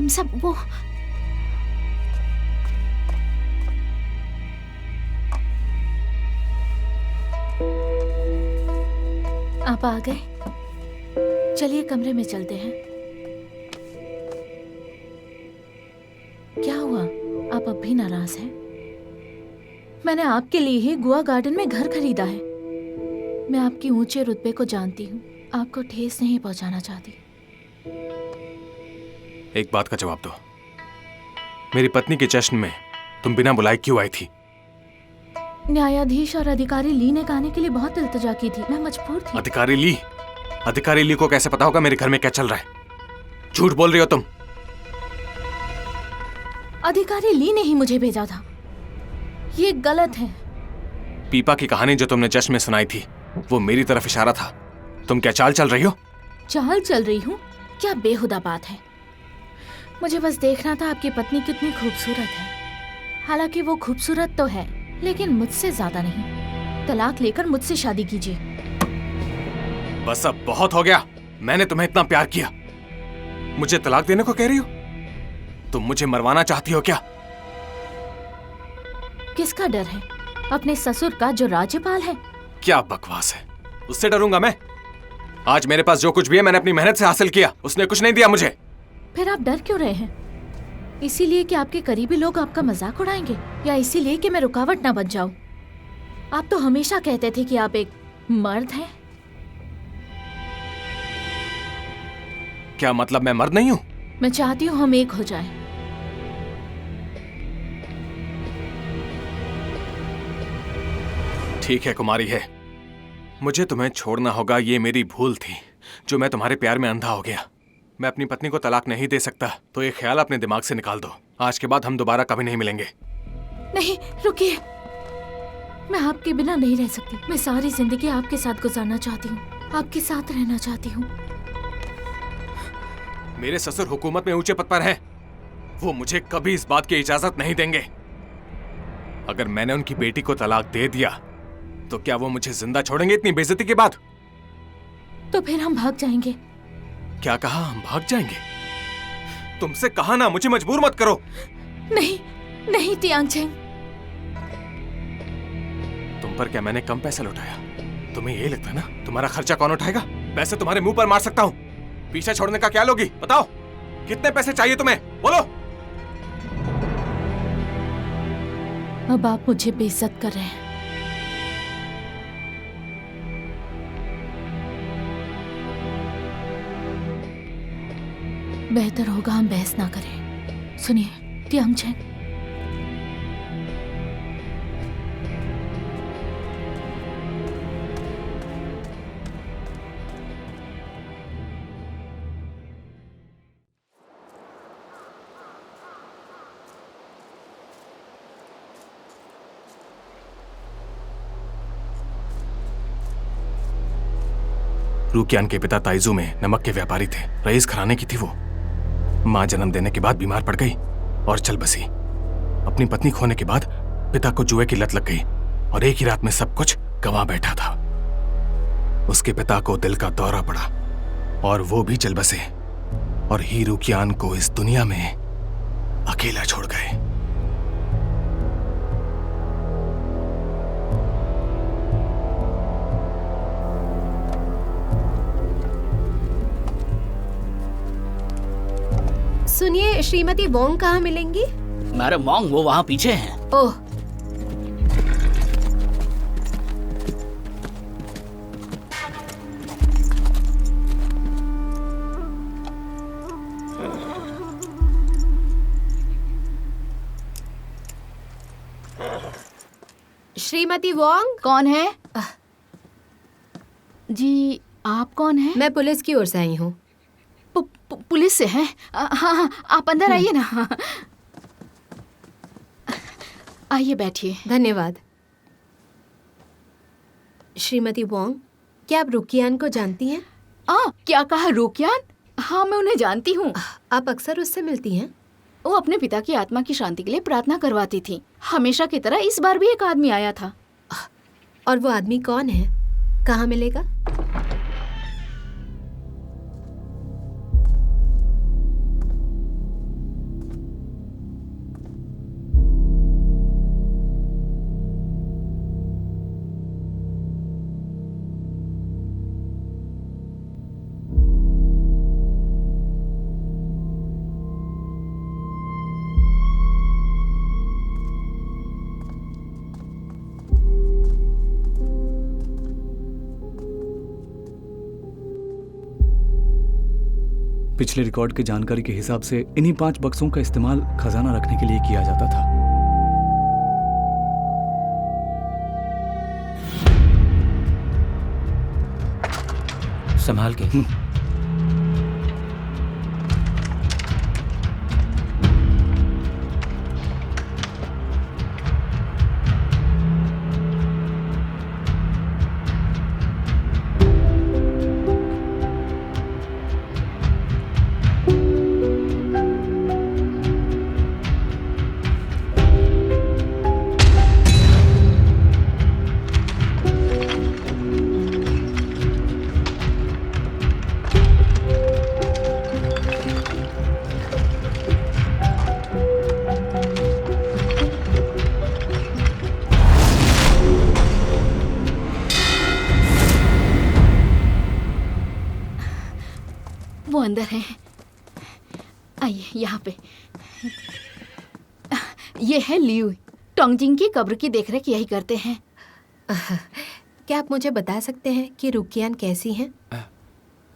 सब वो आप आ गए, चलिए कमरे में चलते हैं। क्या हुआ, आप अब भी नाराज हैं? मैंने आपके लिए ही गोवा गार्डन में घर खरीदा है। मैं आपके ऊंचे रुतबे को जानती हूँ, आपको ठेस नहीं पहुंचाना चाहती। एक बात का जवाब दो, मेरी पत्नी के जश्न में तुम बिना बुलाए क्यों आई थी? न्यायाधीश और अधिकारी ली ने गाने के लिए बहुत इल्तिजा की थी, मैं मजबूर थी। अधिकारी ली को कैसे पता होगा मेरे घर में क्या चल रहा है? झूठ बोल रही हो तुम। अधिकारी ली ने ही मुझे भेजा था, ये गलत है। पीपा की कहानी जो तुमने जश्न में सुनाई थी वो मेरी तरफ इशारा था। तुम क्या चाल चल रही हो? चाल चल रही हूँ? क्या बेहुदा बात है। मुझे बस देखना था आपकी पत्नी कितनी खूबसूरत है। हालांकि वो खूबसूरत तो है, लेकिन मुझसे ज्यादा नहीं। तलाक लेकर मुझसे शादी कीजिए। बस अब बहुत हो गया। मैंने तुम्हें इतना प्यार किया, मुझे तलाक देने को कह रही हो? तुम मुझे मरवाना चाहती हो क्या? किसका डर है? अपने ससुर का जो राज्यपाल है। क्या बकवास है, उससे डरूंगा मैं? आज मेरे पास जो कुछ भी है मैंने अपनी मेहनत से हासिल किया, उसने कुछ नहीं दिया मुझे। फिर आप डर क्यों रहे हैं? इसीलिए कि आपके करीबी लोग आपका मजाक उड़ाएंगे, या इसीलिए कि मैं रुकावट ना बन जाऊं? आप तो हमेशा कहते थे कि आप एक मर्द हैं। क्या मतलब मैं मर्द नहीं हूं? मैं चाहती हूं हम एक हो जाएं। ठीक है कुमारी है, मुझे तुम्हें छोड़ना होगा। ये मेरी भूल थी जो मैं तुम्हारे प्यार में अंधा हो गया। मैं अपनी पत्नी को तलाक नहीं दे सकता, तो ये ख्याल अपने दिमाग से निकाल दो। आज के बाद हम दोबारा कभी नहीं मिलेंगे। नहीं, रुकिए। मैं आपके बिना नहीं रह सकती। मैं सारी जिंदगी आपके साथ गुजारना चाहती हूँ, आपके साथ रहना चाहती हूँ। मेरे ससुर हुकूमत में ऊंचे पद पर हैं। वो मुझे कभी इस बात की इजाजत नहीं देंगे। अगर मैंने उनकी बेटी को तलाक दे दिया तो क्या वो मुझे जिंदा छोड़ेंगे इतनी बेइज्जती के बाद? तो फिर हम भाग जाएंगे। क्या कहा? हम भाग जाएंगे? तुमसे कहा ना, मुझे मजबूर मत करो। नहीं नहीं तियांगचेंग, तुम पर क्या मैंने कम पैसा लौटाया? तुम्हें यही लगता है ना तुम्हारा खर्चा कौन उठाएगा? पैसे तुम्हारे मुंह पर मार सकता हूँ, पीछे छोड़ने का क्या लोगी? बताओ कितने पैसे चाहिए तुम्हें, बोलो। अब आप मुझे बेइज्जत कर रहे हैं। बेहतर होगा हम बहस ना करें। सुनिए तियांगचेंग, रुकियान के पिता ताइजू में नमक के व्यापारी थे। रईस घराने की थी वो। माँ जन्म देने के बाद बीमार पड़ गई और चल बसी। अपनी पत्नी खोने के बाद पिता को जुए की लत लग गई और एक ही रात में सब कुछ गंवा बैठा था। उसके पिता को दिल का दौरा पड़ा और वो भी चल बसे और ही रुकियान को इस दुनिया में अकेला छोड़ गए। सुनिए, श्रीमती वोंग कहाँ मिलेंगी? मैडम वोंग वो वहाँ पीछे हैं। ओह, श्रीमती वोंग। कौन है? जी आप कौन हैं? मैं पुलिस की ओर से आई हूँ। पुलिस से हैं? हाँ हाँ, आप अंदर आइए ना। आइए बैठिए। धन्यवाद। श्रीमती वोंग, क्या आप रुकियान को जानती हैं? क्या कहा? रुकियान? हाँ मैं उन्हें जानती हूँ। आप अक्सर उससे मिलती हैं? वो अपने पिता की आत्मा की शांति के लिए प्रार्थना करवाती थी। हमेशा की तरह इस बार भी एक आदमी आया था। और वो आदमी कौन है? कहाँ मिलेगा? पिछले रिकॉर्ड की जानकारी के हिसाब से इन्हीं 5 बक्सों का इस्तेमाल खजाना रखने के लिए किया जाता था। संभाल के। वो अंदर है। आइए यहाँ पे। ये है लियू। टोंगजिंग की कब्र की देखरेख यही करते हैं। क्या आप मुझे बता सकते हैं कि रुकियान कैसी हैं?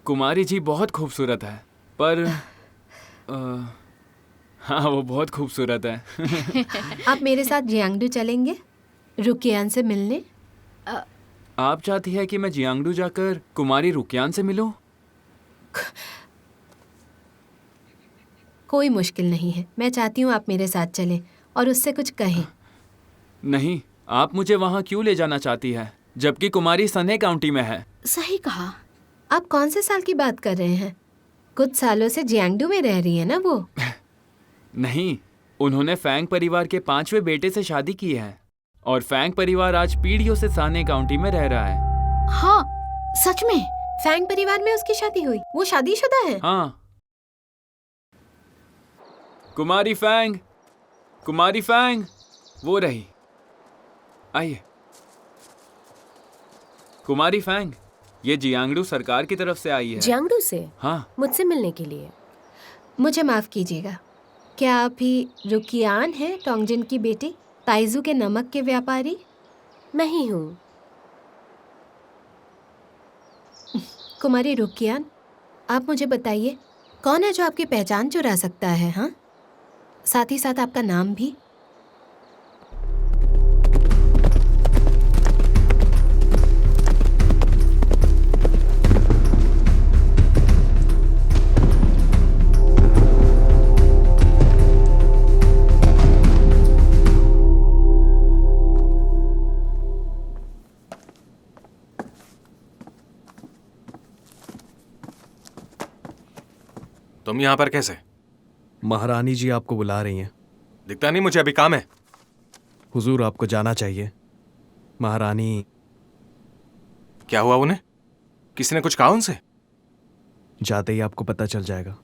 कुमारी जी बहुत खूबसूरत है, पर हाँ वो बहुत खूबसूरत है। आप मेरे साथ जियांगडू चलेंगे रुकियान से मिलने? आप चाहती है कि मैं जियांगडू जाकर कुमारी रुकियान से मिलूं? कोई मुश्किल नहीं है। मैं चाहती हूँ आप मेरे साथ चलें और उससे कुछ कहें। नहीं, आप मुझे वहाँ क्यों ले जाना चाहती है जबकि कुमारी सने काउंटी में है? सही कहा। आप कौन से साल की बात कर रहे हैं? कुछ सालों से जियांगडू में रह रही है ना वो? नहीं, उन्होंने फैंग परिवार के 5वें बेटे से शादी की है और फैंग परिवार आज पीढ़ियों से साने काउंटी में रह रहा है। हाँ, सच में? फैंग परिवार में उसकी शादी हुई? वो शादीशुदा है? हाँ। कुमारी फैंग, कुमारी फैंग, वो रही। आइए। कुमारी फैंग, ये जियांगडू सरकार की तरफ से आई है। जियांगडू से? हाँ। मुझसे मिलने के लिए? मुझे माफ कीजिएगा, क्या आप ही रुकियान हैं, टोंगजिन की बेटी, ताइजू के नमक के व्यापारी? मैं ही हूँ। कुमारी रुकियान, आप मुझे बताइए कौन है जो आपकी पहचान चुरा सकता है? हाँ, साथ ही साथ आपका नाम भी। तुम यहाँ पर कैसे? महारानी जी आपको बुला रही हैं। दिखता नहीं मुझे, अभी काम है। हुजूर आपको जाना चाहिए। महारानी। क्या हुआ उन्हें? किसी ने कुछ कहा उनसे? जाते ही आपको पता चल जाएगा।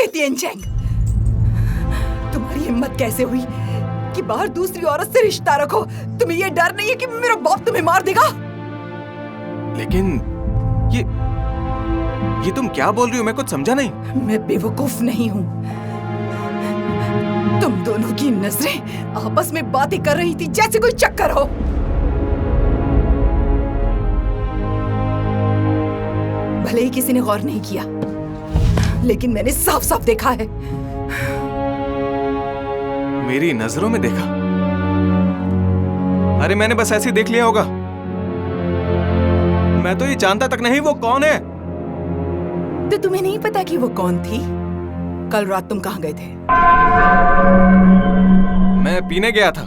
तिएनचेंग, तुम्हारी हिम्मत कैसे हुई कि बाहर दूसरी औरत से रिश्ता रखो? तुम्हें ये डर नहीं है कि मेरा बाप तुम्हें मार देगा? लेकिन ये तुम क्या बोल रही हो? मैं कुछ समझा नहीं। मैं बेवकूफ नहीं हूँ। तुम दोनों की नजरें आपस में बातें कर रही थी जैसे कोई चक्कर हो। भले ही किसी ने गौर नहीं किया, लेकिन मैंने साफ साफ देखा है। मेरी नजरों में देखा? अरे मैंने बस ऐसे ही देख लिया होगा। मैं तो ये जानता तक नहीं वो कौन है। तो तुम्हें नहीं पता कि वो कौन थी? कल रात तुम कहाँ गए थे? मैं पीने गया था।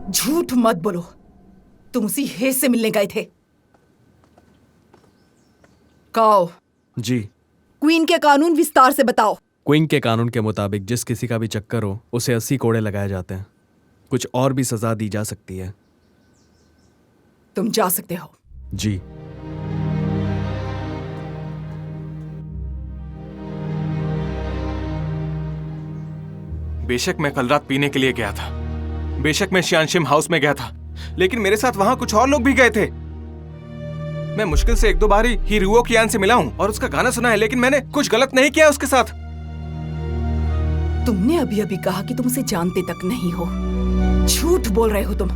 झूठ मत बोलो, तुम उसी हेज से मिलने गए थे। काओ जी। क्वीन के कानून विस्तार से बताओ। क्वीन के कानून के मुताबिक जिस किसी का भी चक्कर हो उसे 80 कोड़े लगाए जाते हैं। कुछ और भी सजा दी जा सकती है। तुम जा सकते हो। जी। बेशक मैं कल रात पीने के लिए गया था, बेशक मैं शियानशिम हाउस में गया था, लेकिन मेरे साथ वहां कुछ और लोग भी गए थे। मैं मुश्किल से 1-2 बार ही रुओ कियान से मिला हूं और उसका गाना सुना है, लेकिन मैंने कुछ गलत नहीं किया उसके साथ। तुमने अभी अभी कहा कि तुम उसे जानते तक नहीं हो। झूठ बोल रहे हो तुम।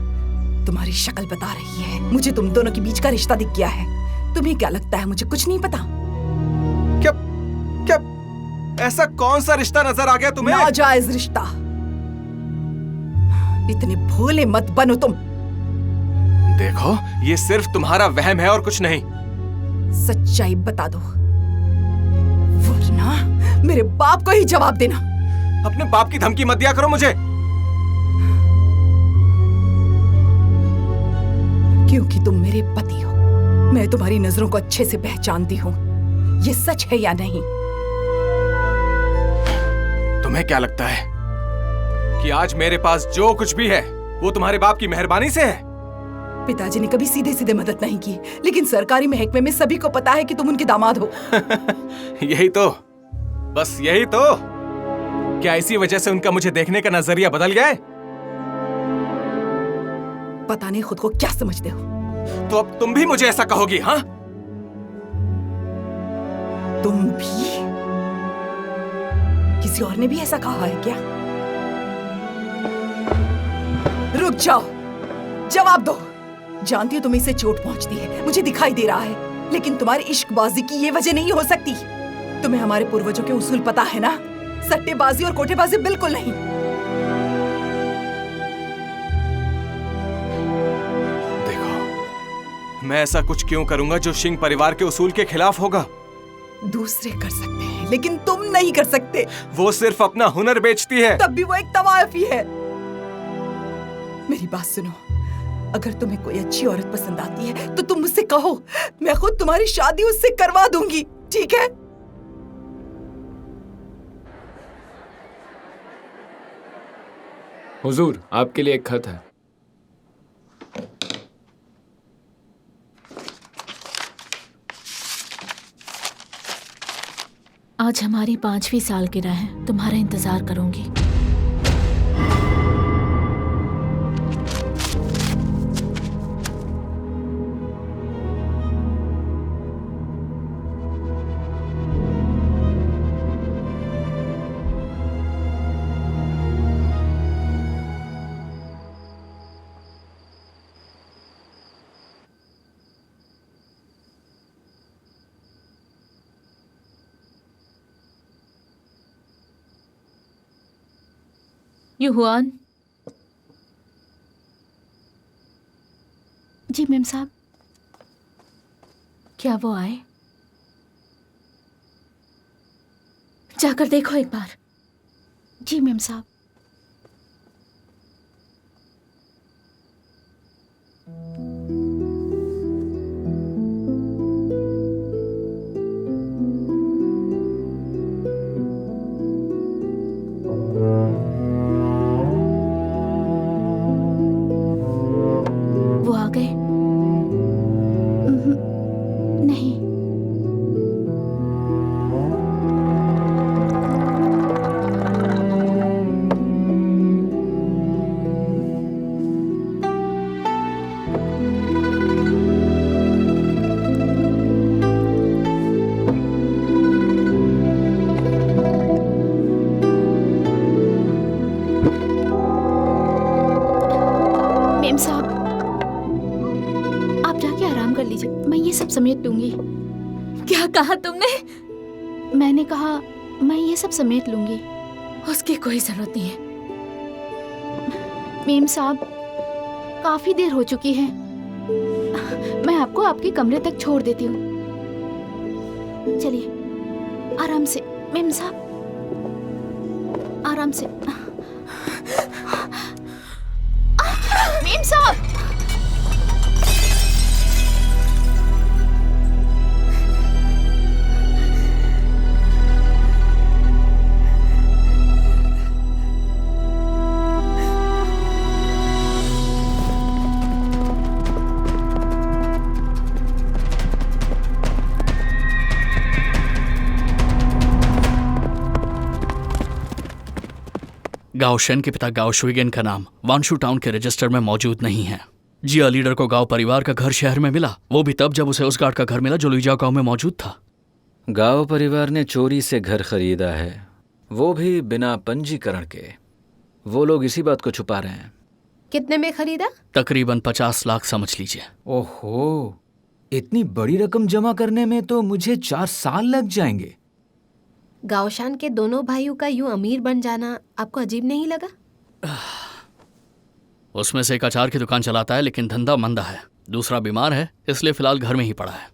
तुम्हारी शक्ल बता रही है। मुझे तुम दोनों के बीच का रिश्ता दिख गया है। तुम्हें क्या लगता है मुझे कुछ नहीं पता? क्या ऐसा कौन सा रिश्ता नजर आ गया तुम्हें? नाजायज रिश्ता। इतने भोले मत बनो तुम। देखो, ये सिर्फ तुम्हारा वहम है और कुछ नहीं। सच्चाई बता दो, वरना मेरे बाप को ही जवाब देना। अपने बाप की धमकी मत दिया करो मुझे। क्योंकि तुम मेरे पति हो। मैं तुम्हारी नजरों को अच्छे से पहचानती हूँ। ये सच है या नहीं? तुम्हें क्या लगता है कि आज मेरे पास जो कुछ भी है वो तुम्हारे बाप की मेहरबानी से है? पिताजी ने कभी सीधे सीधे मदद नहीं की, लेकिन सरकारी महकमे में सभी को पता है कि तुम उनके दामाद हो। यही तो, बस यही तो। क्या इसी वजह से उनका मुझे देखने का नजरिया बदल गया है? पता नहीं खुद को क्या समझते हो। तो अब तुम भी मुझे ऐसा कहोगी? हाँ, तुम भी? किसी और ने भी ऐसा कहा है क्या? रुक जाओ, जवाब दो। जानती हो तुम्हें इससे चोट पहुंचती है, मुझे दिखाई दे रहा है, लेकिन तुम्हारी इश्कबाजी की ये वजह नहीं हो सकती। तुम्हें हमारे पूर्वजों के उसूल पता है ना, सट्टेबाजी और कोठेबाजी बिल्कुल नहीं। मैं ऐसा कुछ क्यों करूंगा जो सिंह परिवार के उसूल के खिलाफ होगा? दूसरे कर सकते हैं लेकिन तुम नहीं कर सकते। वो सिर्फ अपना हुनर बेचती है। तब भी वो एक तवायफी है। मेरी बात सुनो, अगर तुम्हें कोई अच्छी औरत पसंद आती है तो तुम मुझसे कहो, मैं खुद तुम्हारी शादी उससे करवा दूंगी, ठीक है? हुजूर, आपके लिए एक खत है। आज हमारी 5वीं सालगिरह है, तुम्हारा इंतजार करूंगी। यूहुआन। जी मेम साहब। क्या वो आए? जाकर देखो एक बार। जी मेम साहब। समेट लूंगी। क्या कहा तुमने? मैंने कहा मैं ये सब समेट लूंगी। उसकी कोई जरूरत नहीं है। मेम साहब, काफी देर हो चुकी है, मैं आपको आपके कमरे तक छोड़ देती हूँ। चलिए आराम से मेम साहब, आराम से। मेम साहब, गाओशन के पिता गाओ शुइगेन का नाम वानशू टाउन के रजिस्टर में मौजूद नहीं है। जिया लीडर को गाओ परिवार का घर शहर में मिला, वो भी तब जब उसे उस गार्ड का घर मिला जो लुइजा गांव में मौजूद था। गाओ परिवार ने चोरी से घर खरीदा है, वो भी बिना पंजीकरण के। वो लोग इसी बात को छुपा रहे हैं। कितने में खरीदा? तकरीबन 50 लाख समझ लीजिए। ओहो, इतनी बड़ी रकम जमा करने में तो मुझे 4 साल लग जाएंगे। गाओशान के दोनों भाइयों का यूं अमीर बन जाना आपको अजीब नहीं लगा? उसमें से एक अचार की दुकान चलाता है, लेकिन धंधा मंदा है। दूसरा बीमार है, इसलिए फिलहाल घर में ही पड़ा है।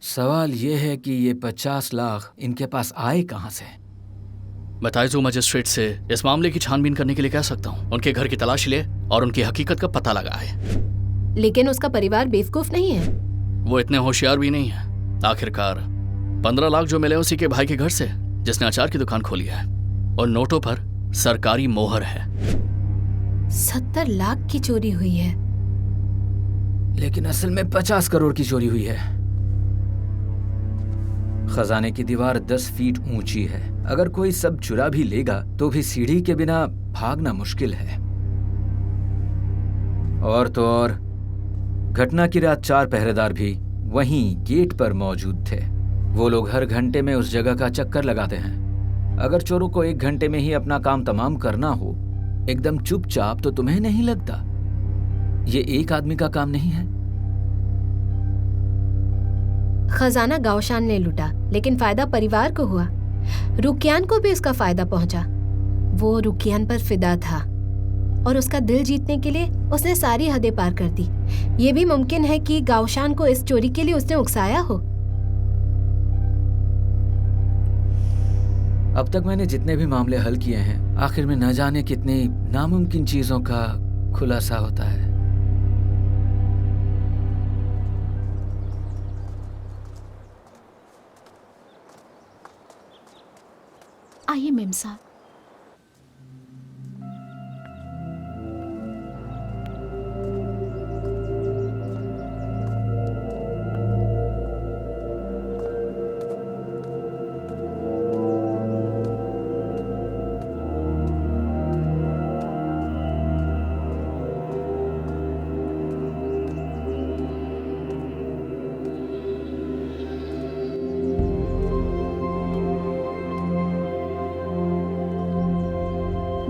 सवाल यह है कि ये 50 लाख इनके पास आए कहां से? मैं ताइजू मजिस्ट्रेट से इस मामले की छानबीन करने के लिए कह सकता हूँ। उनके घर की तलाश ले और उनकी हकीकत का पता लगाए। लेकिन उसका परिवार बेवकूफ नहीं है। वो इतने होशियार भी नहीं है। आखिरकार 15 लाख जो मिले उसी के भाई के घर से, जिसने अचार की दुकान खोली है, और नोटों पर सरकारी मोहर है। 70 लाख की चोरी हुई है, लेकिन असल में 50 करोड़ की चोरी हुई है। खजाने की दीवार 10 फीट ऊंची है। अगर कोई सब चुरा भी लेगा तो भी सीढ़ी के बिना भागना मुश्किल है। और तो और घटना की रात 4 पहरेदार भी वहीं गेट पर मौजूद थे। वो लोग हर घंटे में उस जगह का चक्कर लगाते हैं। अगर चोरों को 1 घंटे में ही अपना काम तमाम करना हो एकदम चुपचाप, तो तुम्हें नहीं लगता ये एक आदमी का काम नहीं है। खजाना गाओशान ने लूटा, लेकिन फायदा परिवार को हुआ। रुकियान को भी उसका फायदा पहुंचा। वो रुकियान पर फिदा था और उसका दिल जीतने के लिए उसने सारी हदें पार कर दी। ये भी मुमकिन है कि गाओशान को इस चोरी के लिए उसने उकसाया हो। अब तक मैंने जितने भी मामले हल किए हैं, आखिर में न जाने कितनी नामुमकिन चीजों का खुलासा होता है। आइए मेम साहब।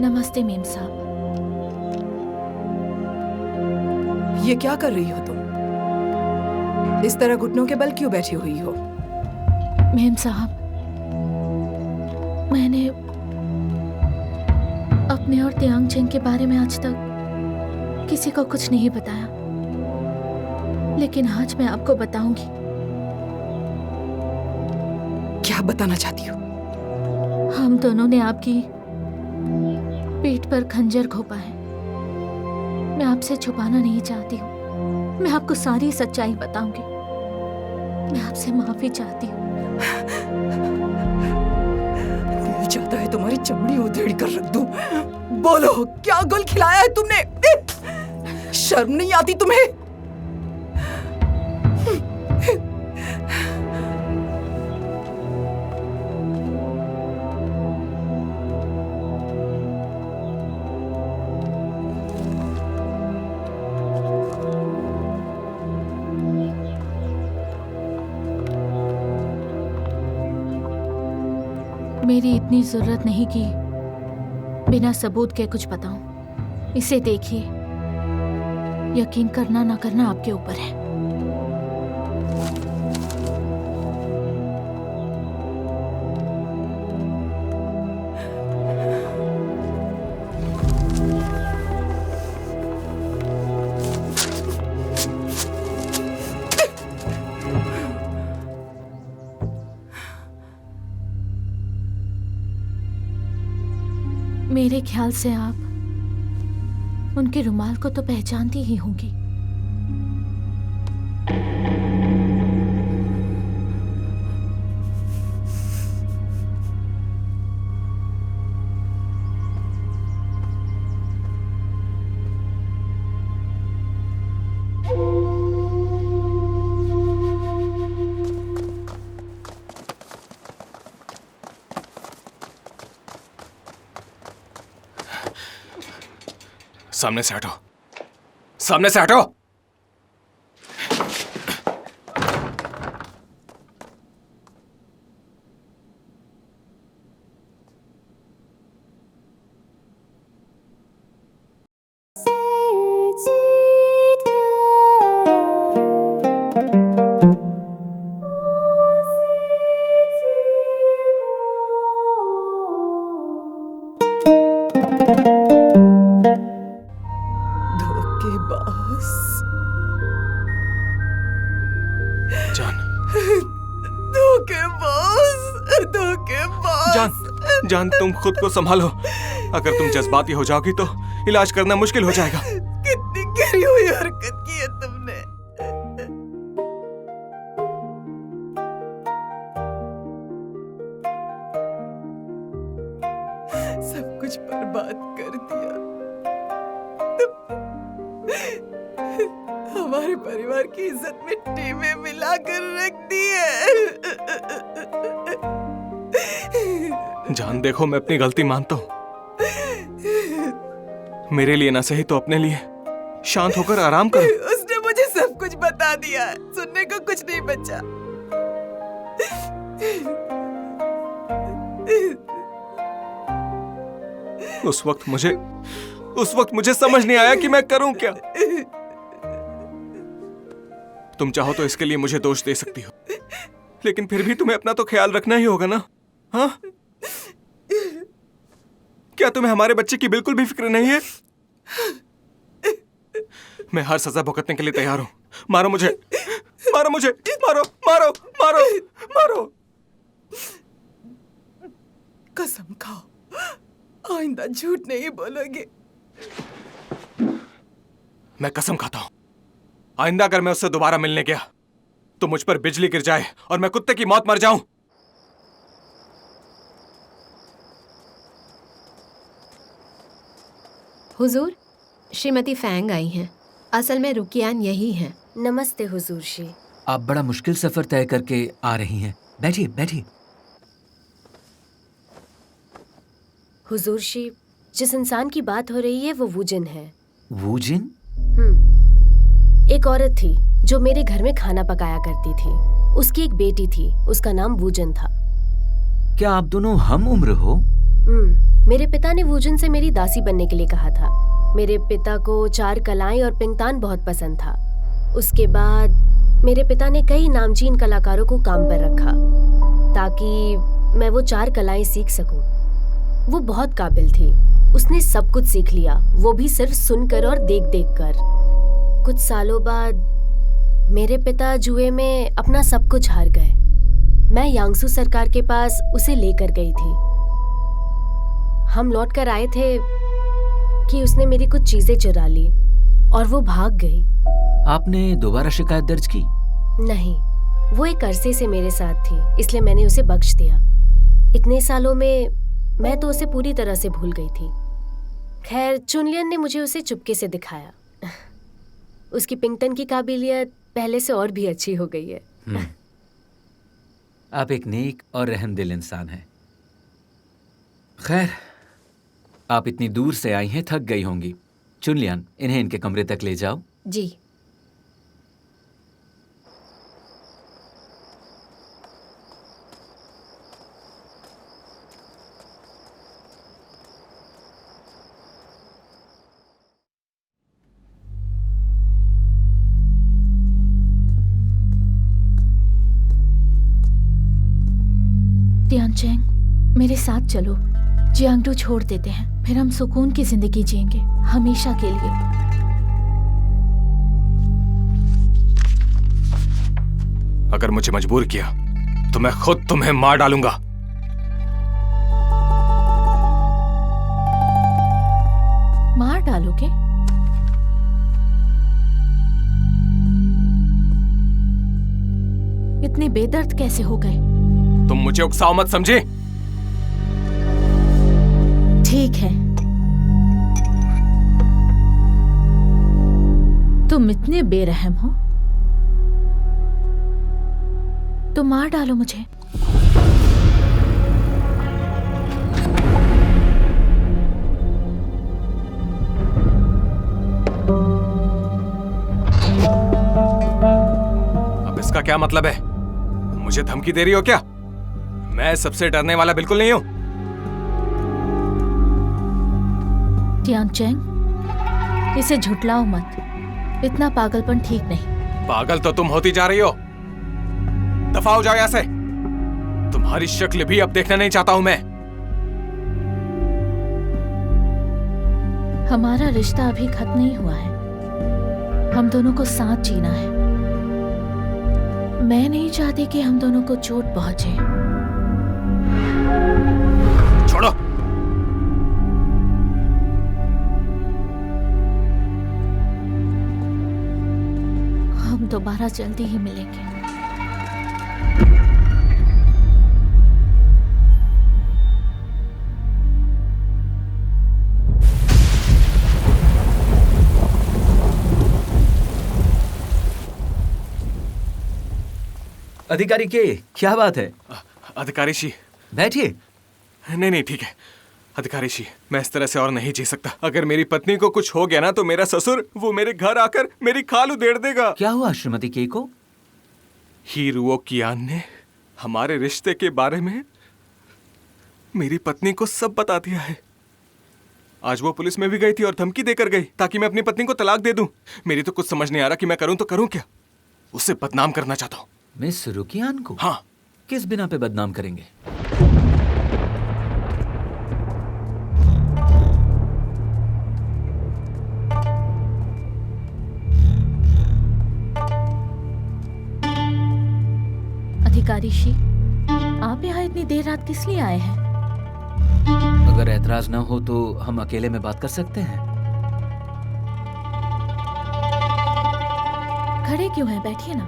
नमस्ते मेम साहब। ये क्या कर रही हो तुम? इस तरह घुटनों के बल क्यों बैठी हुई हो? मेम साहब, मैंने अपने और तियांग चेंग के बारे में आज तक किसी को कुछ नहीं बताया, लेकिन आज मैं आपको बताऊंगी। क्या बताना चाहती हो? हम दोनों ने आपकी पेट पर खंजर घोंपा है। मैं आपसे छुपाना नहीं चाहती हूँ। मैं आपको सारी सच्चाई बताऊंगी। मैं आपसे माफी चाहती हूँ। दिल चाहता है तुम्हारी चमड़ी उधेड़ कर रख दूं। बोलो, क्या गुल खिलाया है तुमने? शर्म नहीं आती तुम्हें? मेरी इतनी जरूरत नहीं कि बिना सबूत के कुछ बताऊं। इसे देखिए, यकीन करना ना करना आपके ऊपर है। मेरे ख्याल से आप उनके रुमाल को तो पहचानती ही होंगी। सामने से हटो, सामने से हटो। जान, तुम खुद को संभालो। अगर तुम जज्बाती हो जाओगी तो इलाज करना मुश्किल हो जाएगा। कितनी गिरी हुई हरकत की है तुमने। सब कुछ बर्बाद कर दिया। हमारे परिवार की इज्जत मिट्टी में मिलाकर रख दी है। जान, देखो, मैं अपनी गलती मानता हूं। मेरे लिए ना सही तो अपने लिए शांत होकर आराम करो। उसने मुझे सब कुछ बता दिया है। सुनने को कुछ नहीं बचा। उस वक्त मुझे समझ नहीं आया कि मैं करूं क्या। तुम चाहो तो इसके लिए मुझे दोष दे सकती हो, लेकिन फिर भी तुम्हें अपना तो ख्याल रखना ही होगा ना। हाँ, क्या तुम्हें हमारे बच्चे की बिल्कुल भी फिक्र नहीं है? मैं हर सजा भुगतने के लिए तैयार हूं। मारो मुझे, मारो मुझे, मारो मारो मारो मारो। कसम खाओ, आइंदा झूठ नहीं बोलोगे। मैं कसम खाता हूं, आइंदा अगर मैं उससे दोबारा मिलने गया तो मुझ पर बिजली गिर जाए और मैं कुत्ते की मौत मर जाऊं। हुजूर, श्रीमती फैंग आई हैं। असल में रुकियान यही हैं। नमस्ते हुजूर शी। आप बड़ा मुश्किल सफर तय करके आ रही हैं। बैठिए बैठिए। हुजूर शी, जिस इंसान की बात हो रही है वो वूजिन है। वूजिन? एक औरत थी जो मेरे घर में खाना पकाया करती थी। उसकी एक बेटी थी, उसका नाम वूजिन था। क्या आप दोनों हम उम्र हो? मेरे पिता ने वूजिन से मेरी दासी बनने के लिए कहा था। मेरे पिता को चार कलाएं और पिंगतान बहुत पसंद था। उसके बाद मेरे पिता ने कई नामचीन कलाकारों को काम पर रखा ताकि मैं वो चार कलाएं सीख सकूं। वो बहुत काबिल थी, उसने सब कुछ सीख लिया, वो भी सिर्फ सुनकर और देख देख कर। कुछ सालों बाद मेरे पिता जुए में अपना सब कुछ हार गए। मैं यांगसू सरकार के पास उसे लेकर गई थी। हम लौट कर आए थे कि उसने मेरी कुछ चीजें चुरा ली और वो भाग गई। आपने दोबारा शिकायत दर्ज की? नहीं, वो एक अरसे से मेरे साथ थी, इसलिए मैंने उसे बख्श दिया। इतने सालों में मैं तो उसे पूरी तरह से भूल गई थी। खैर, चुनलियन ने मुझे उसे चुपके से दिखाया। उसकी पिंगटन की काबिलियत पहले से और भी अच्छी हो गई है। आप एक नेक और रहमदिल इंसान हैं। खैर, आप इतनी दूर से आई हैं, थक गई होंगी। चुनलियन, इन्हें इनके कमरे तक ले जाओ। जी। तियानचेंग, मेरे साथ चलो। जियांगडू छोड़ देते हैं, फिर हम सुकून की जिंदगी जिएंगे हमेशा के लिए। अगर मुझे मजबूर किया तो मैं खुद तुम्हें मार डालूंगा। मार डालोगे? इतने बेदर्द कैसे हो गए? तुम मुझे उकसाओ मत, समझे? ठीक है, तुम इतने बेरहम हो तो मार डालो मुझे। अब इसका क्या मतलब है? मुझे धमकी दे रही हो क्या? मैं सबसे डरने वाला बिल्कुल नहीं हूं। तियानचेंग, इसे झुठलाओ मत। इतना पागलपन ठीक नहीं। पागल तो तुम होती जा रही हो। दफा हो जाओ यहां से। तुम्हारी शक्ल भी अब देखना नहीं चाहता हूं मैं। हमारा रिश्ता अभी खत्म नहीं हुआ है। हम दोनों को साथ जीना है। मैं नहीं चाहती कि हम दोनों को चोट पहुंचे। छोड़ो। हम दोबारा जल्दी ही मिलेंगे। अधिकारी के, क्या बात है? अधिकारी शी, बैठिए। नहीं ठीक है अधिकारी शी, मैं इस तरह से और नहीं जी सकता। अगर मेरी पत्नी को कुछ हो गया ना तो मेरा ससुर वो मेरे घर आकर मेरी खाल उधेड़ देगा। क्या हुआ श्रीमती के को? ही रुओ कियान ने हमारे रिश्ते के बारे में मेरी पत्नी को सब बता दिया है। आज वो पुलिस में भी गई थी और धमकी देकर गई ताकि मैं अपनी पत्नी को तलाक दे दूं। मेरी तो कुछ समझ नहीं आ रहा कि मैं करूं तो करूं क्या। उसे बदनाम करना चाहता हूँ। मिस रुकियान को? हाँ। किस बिना पे बदनाम करेंगे? अधिकारी शी, आप यहाँ इतनी देर रात किस लिए आए हैं? अगर ऐतराज ना हो तो हम अकेले में बात कर सकते हैं। खड़े क्यों हैं? बैठिए ना।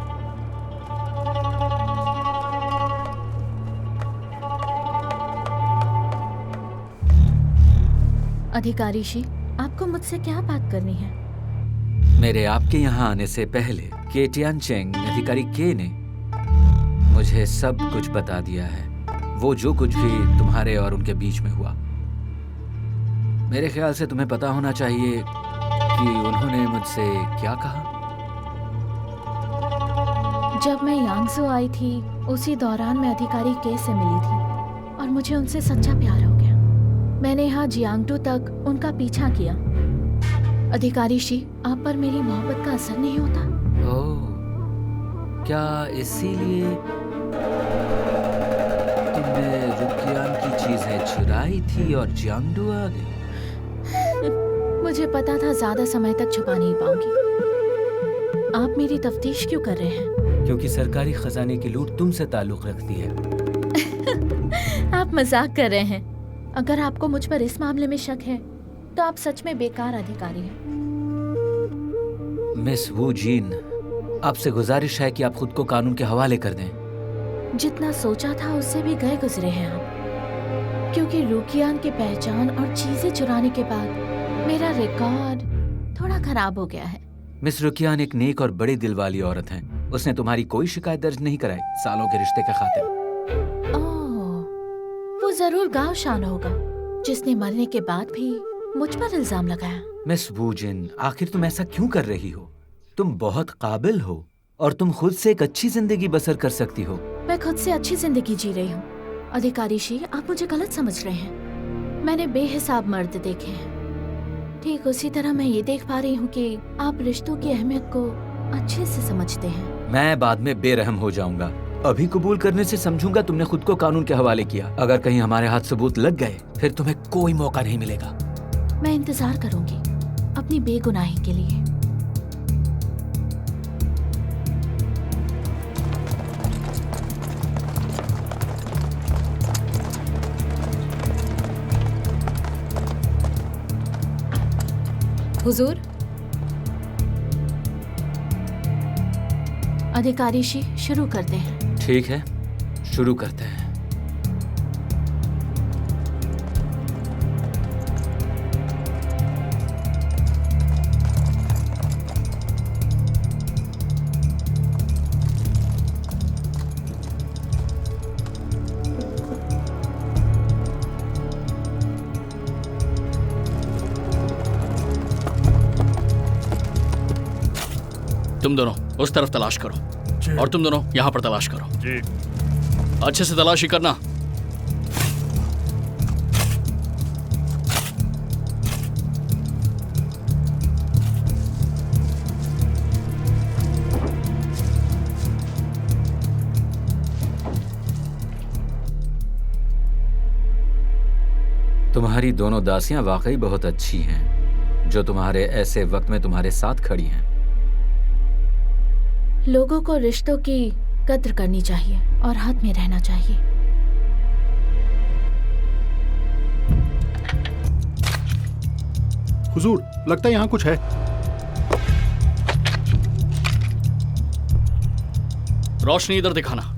अधिकारी शी, आपको मुझसे क्या बात करनी है? मेरे आपके यहाँ आने से पहले केटियान चेंग अधिकारी के ने मुझे सब कुछ बता दिया है। वो जो कुछ भी तुम्हारे और उनके बीच में हुआ। मेरे ख्याल से तुम्हें पता होना चाहिए कि उन्होंने मुझसे क्या कहा। जब मैं यांगसू आई थी उसी दौरान मैं अधिकारी के से मिली थी और मुझे उनसे सच्चा प्यार हो गया। मैंने यहाँ जियांगटू तक उनका पीछा किया। अधिकारी शी, आप पर मेरी मोहब्बत का असर नहीं होता? ओह, क्या इसीलिए तुमने रुकियान की चीजें चुराई थी और जियांगटू आ गई? मुझे पता था ज्यादा समय तक छुपा नहीं पाऊंगी। आप मेरी तफ्तीश क्यों कर रहे हैं? क्योंकि सरकारी खजाने की लूट तुमसे ताल्लुक रखती है। आप मजाक कर रहे हैं। अगर आपको मुझ पर इस मामले में शक है तो आप सच में बेकार अधिकारी हैं। मिस वू जीन, आपसे गुजारिश है कि आप खुद को कानून के हवाले कर दें। जितना सोचा था उससे भी गए गुजरे हैं आप, क्योंकि रुकियान की पहचान और चीजें चुराने के बाद मेरा रिकॉर्ड थोड़ा खराब हो गया है। मिस रुकियान एक नेक और बड़े दिल वाली औरत हैं। उसने तुम्हारी कोई शिकायत दर्ज नहीं कराई सालों के रिश्ते के खातिर। ओह, वो जरूर गावशान होगा जिसने मरने के बाद भी मुझ पर इल्जाम लगाया। मिस वू जिन, आखिर तुम ऐसा क्यों कर रही हो? तुम बहुत काबिल हो और तुम खुद से एक अच्छी जिंदगी बसर कर सकती हो। मैं खुद से अच्छी जिंदगी जी रही हूँ। अधिकारी शी, आप मुझे गलत समझ रहे हैं। मैंने बेहिसाब मर्द देखे हैं। ठीक उसी तरह मैं ये देख पा रही हूँ कि आप रिश्तों की अहमियत को अच्छे से समझते हैं। मैं बाद में बेरहम हो जाऊंगा। अभी कबूल करने से समझूंगा तुमने खुद को कानून के हवाले किया। अगर कहीं हमारे हाथ सबूत लग गए फिर तुम्हें कोई मौका नहीं मिलेगा। मैं इंतजार करूंगी अपनी बेगुनाही के लिए। हुजूर, अधिकारी शी, शुरू करते हैं। ठीक है, शुरू करते हैं। तुम दोनों उस तरफ तलाश करो और तुम दोनों यहाँ पर तलाश करो। जी। अच्छे से तलाशी करना। तुम्हारी दोनों दासियां वाकई बहुत अच्छी हैं, जो तुम्हारे ऐसे वक्त में तुम्हारे साथ खड़ी हैं। लोगों को रिश्तों की कद्र करनी चाहिए और हद में रहना चाहिए। हुजूर, लगता है यहाँ कुछ है। रोशनी इधर दिखाना।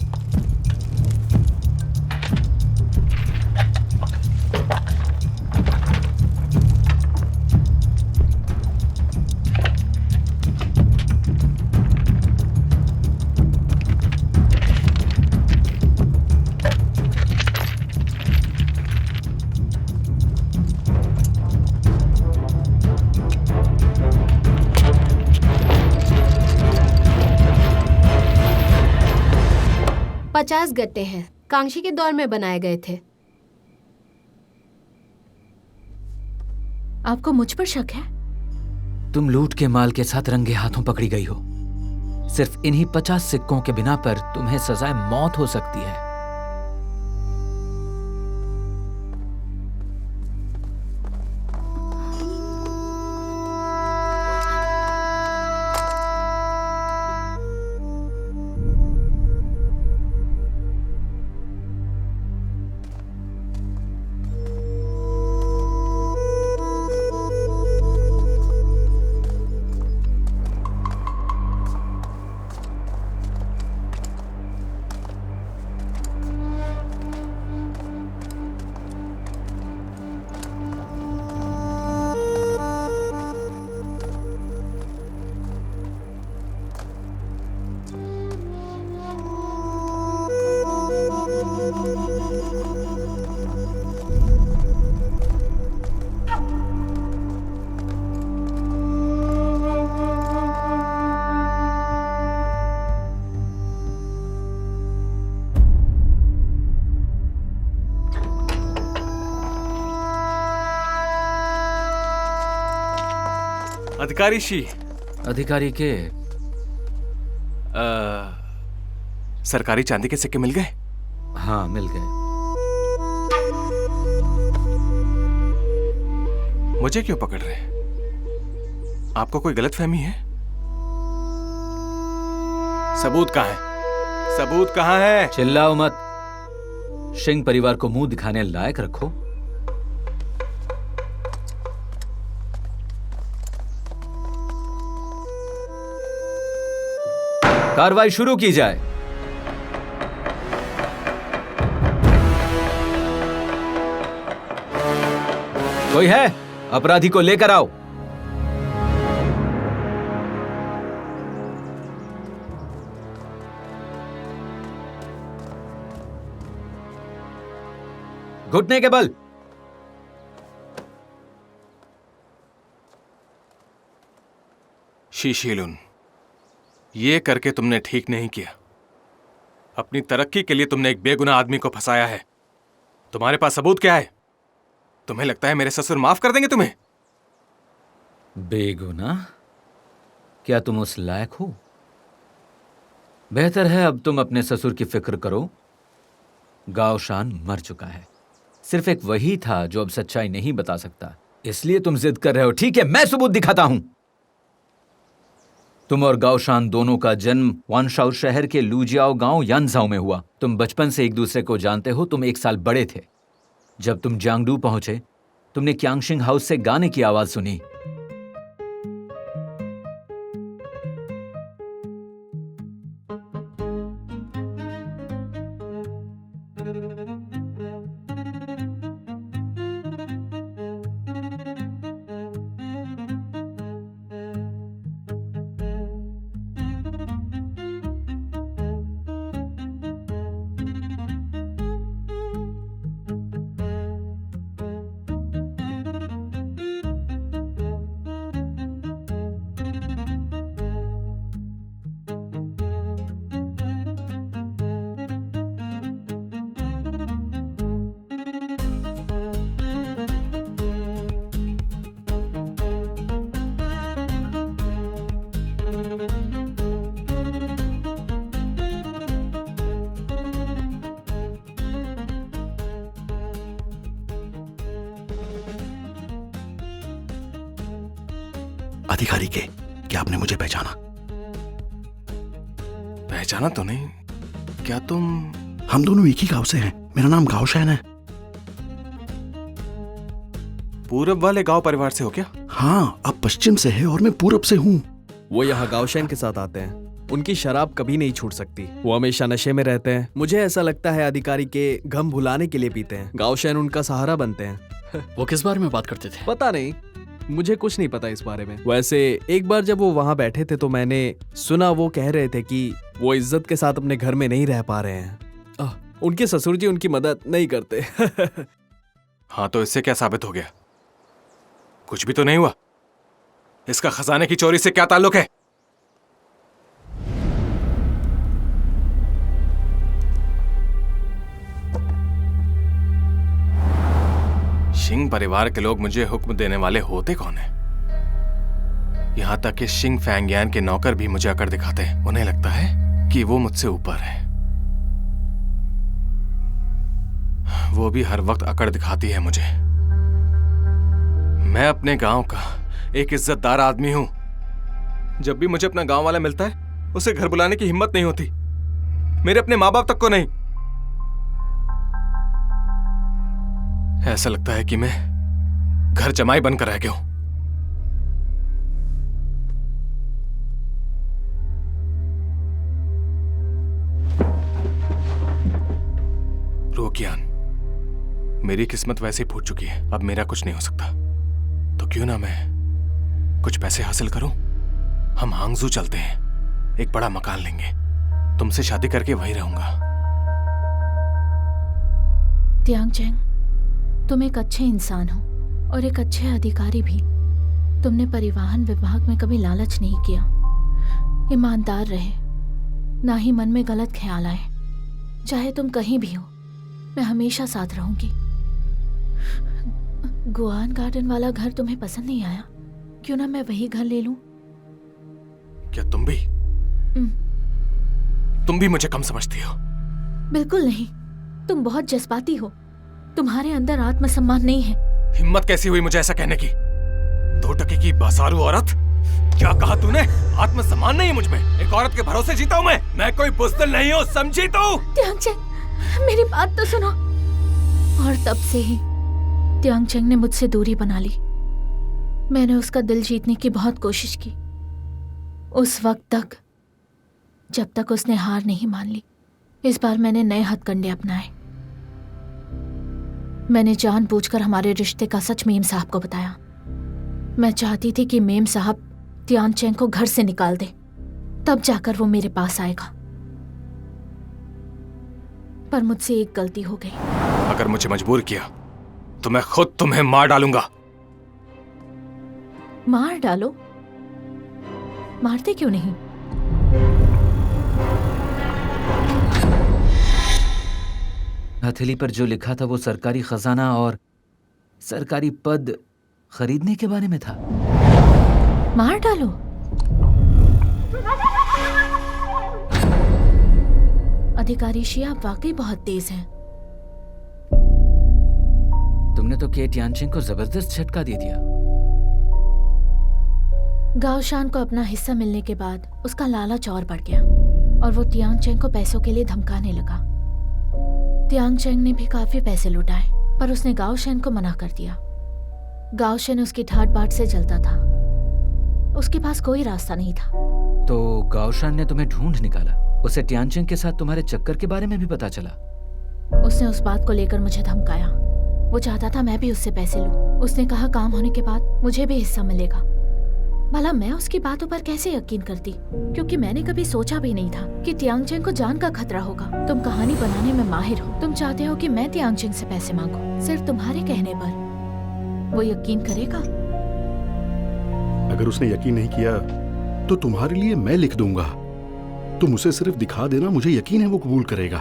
पचास गट्टे हैं, कांशी के दौर में बनाए गए थे। आपको मुझ पर शक है? तुम लूट के माल के साथ रंगे हाथों पकड़ी गई हो। सिर्फ इन्हीं 50 सिक्कों के बिना पर तुम्हें सजाए मौत हो सकती है। अधिकारी शी। अधिकारी के सरकारी चांदी के सिक्के मिल गए? हाँ, मिल गए। मुझे क्यों पकड़ रहे हैं? आपको कोई गलतफहमी है? सबूत कहाँ है? सबूत कहाँ है? चिल्लाओ मत। सिंह परिवार को मुंह दिखाने लायक रखो। कार्रवाई शुरू की जाए। कोई है? अपराधी को लेकर आओ। घुटने के बल। शीशीलुन, ये करके तुमने ठीक नहीं किया। अपनी तरक्की के लिए तुमने एक बेगुनाह आदमी को फंसाया है। तुम्हारे पास सबूत क्या है? तुम्हें लगता है मेरे ससुर माफ कर देंगे तुम्हें? बेगुनाह? क्या तुम उस लायक हो? बेहतर है अब तुम अपने ससुर की फिक्र करो। गाओशान मर चुका है। सिर्फ एक वही था जो अब सच्चाई नहीं बता सकता, इसलिए तुम जिद कर रहे हो। ठीक है, मैं सबूत दिखाता हूं। तुम और गाओशान दोनों का जन्म वानशाओ शहर के लूजियाओ गांव यानजाओ में हुआ। तुम बचपन से एक दूसरे को जानते हो। तुम 1 साल बड़े थे। जब तुम जियांगडू पहुंचे, तुमने क्यांगशिंग हाउस से गाने की आवाज सुनी। अधिकारी के, क्या आपने मुझे पहचाना? पहचाना तो नहीं। क्या तुम? हम दोनों एक ही गांव से हैं। मेरा नाम गाओशान है। पूरब वाले गांव परिवार से हो क्या? हाँ, आप पश्चिम से हैं और मैं पूरब से हूँ। वो यहाँ गाओशान के साथ आते हैं। उनकी शराब कभी नहीं छूट सकती। वो हमेशा नशे में रहते हैं। मुझे ऐसा लगता है अधिकारी के गम भुलाने के लिए पीते हैं। गाओशान उनका सहारा बनते हैं। वो किस बारे में बात करते थे? पता नहीं, मुझे कुछ नहीं पता इस बारे में। वैसे एक बार जब वो वहाँ बैठे थे तो मैंने सुना वो कह रहे थे कि वो इज्जत के साथ अपने घर में नहीं रह पा रहे हैं। उनके ससुर जी उनकी मदद नहीं करते। हाँ, तो इससे क्या साबित हो गया? कुछ भी तो नहीं हुआ। इसका खजाने की चोरी से क्या ताल्लुक है? सिंह परिवार के लोग मुझे हुक्म देने वाले होते कौन है? यहाँ तक कि शिंग फैंगयान के नौकर भी मुझे अकड़ दिखाते हैं। उन्हें लगता है कि वो मुझसे ऊपर है। वो भी हर वक्त अकड़ दिखाती है मुझे। मैं अपने गांव का एक इज्जतदार आदमी हूं। जब भी मुझे अपना गांव वाला मिलता है उसे घर बुलाने की हिम्मत नहीं होती, मेरे अपने माँ बाप तक को नहीं। ऐसा लगता है कि मैं घर जमाई बनकर रह गया हूं। रोकियान, मेरी किस्मत वैसे ही फूट चुकी है। अब मेरा कुछ नहीं हो सकता, तो क्यों ना मैं कुछ पैसे हासिल करूं। हम हांगजू चलते हैं, एक बड़ा मकान लेंगे, तुमसे शादी करके वहीं रहूंगा। त्यागचेंग, तुम एक अच्छे इंसान हो और एक अच्छे अधिकारी भी। तुमने परिवहन विभाग में कभी लालच नहीं किया, ईमानदार रहे, ना ही मन में गलत ख्याल आए। चाहे तुम कहीं भी हो, मैं हमेशा साथ रहूंगी। गुआन गार्डन वाला घर तुम्हें पसंद नहीं आया? क्यों ना मैं वही घर ले लूं? क्या तुम भी मुझे कम समझती हो? बिल्कुल नहीं, तुम बहुत जज्बाती हो। तुम्हारे अंदर आत्मसम्मान नहीं है। हिम्मत कैसी हुई मुझे ऐसा कहने की? 2 टके की बासारू औरत, क्या कहा तूने? आत्मसम्मान नहीं है मुझ में? एक औरत के भरोसे जीता हूं मैं कोई बुज़दिल नहीं हूं, समझी तू? त्यागचेंग, मेरी बात तो सुनो। और तब से ही त्यागचेंग ने मुझसे दूरी बना ली। मैंने उसका दिल जीतने की बहुत कोशिश की, उस वक्त तक जब तक उसने हार नहीं मान ली। इस बार मैंने नए हथकंडे अपनाए। मैंने जानबूझकर हमारे रिश्ते का सच मेम साहब को बताया। मैं चाहती थी कि मेम साहब त्यागचेंग को घर से निकाल दे, तब जाकर वो मेरे पास आएगा। पर मुझसे एक गलती हो गई। अगर मुझे मजबूर किया तो मैं खुद तुम्हें मार डालूंगा। मार डालो? मारते क्यों नहीं? हथेली पर जो लिखा था वो सरकारी खजाना और सरकारी पद खरीदने के बारे में था। मार डालो? अधिकारी शी, आप वाकई बहुत तेज हैं। तुमने तो के त्यागचेंग को जबरदस्त झटका दे दिया। गाओशान को अपना हिस्सा मिलने के बाद उसका लालच और बढ़ गया और वो त्यागचेंग को पैसों के लिए धमकाने लगा। त्यागचेंग ने भी काफी पैसे लुटाए, पर उसने गाओशान को मना कर दिया। गाओशान उसकी ठाट बाट से जलता था, उसके पास कोई रास्ता नहीं था। तो गाओशान ने तुम्हें ढूंढ निकाला। उसे त्यागचेंग के साथ तुम्हारे चक्कर के बारे में भी पता चला। उसने उस बात को लेकर मुझे धमकाया। वो चाहता था मैं भी उससे पैसे लूं। उसने कहा काम होने के बाद मुझे भी हिस्सा मिलेगा। भला मैं उसकी बातों पर कैसे यकीन करती, क्योंकि मैंने कभी सोचा भी नहीं था कि त्यागचेंग को जान का खतरा होगा। तुम कहानी बनाने में माहिर हो, तुम चाहते हो कि मैं त्यागचेंग से पैसे मांगू सिर्फ तुम्हारे कहने पर। वो यकीन करेगा? अगर उसने यकीन नहीं किया तो तुम्हारे लिए मैं लिख दूंगा। तुम उसे सिर्फ दिखा देना, मुझे यकीन है वो कबूल करेगा।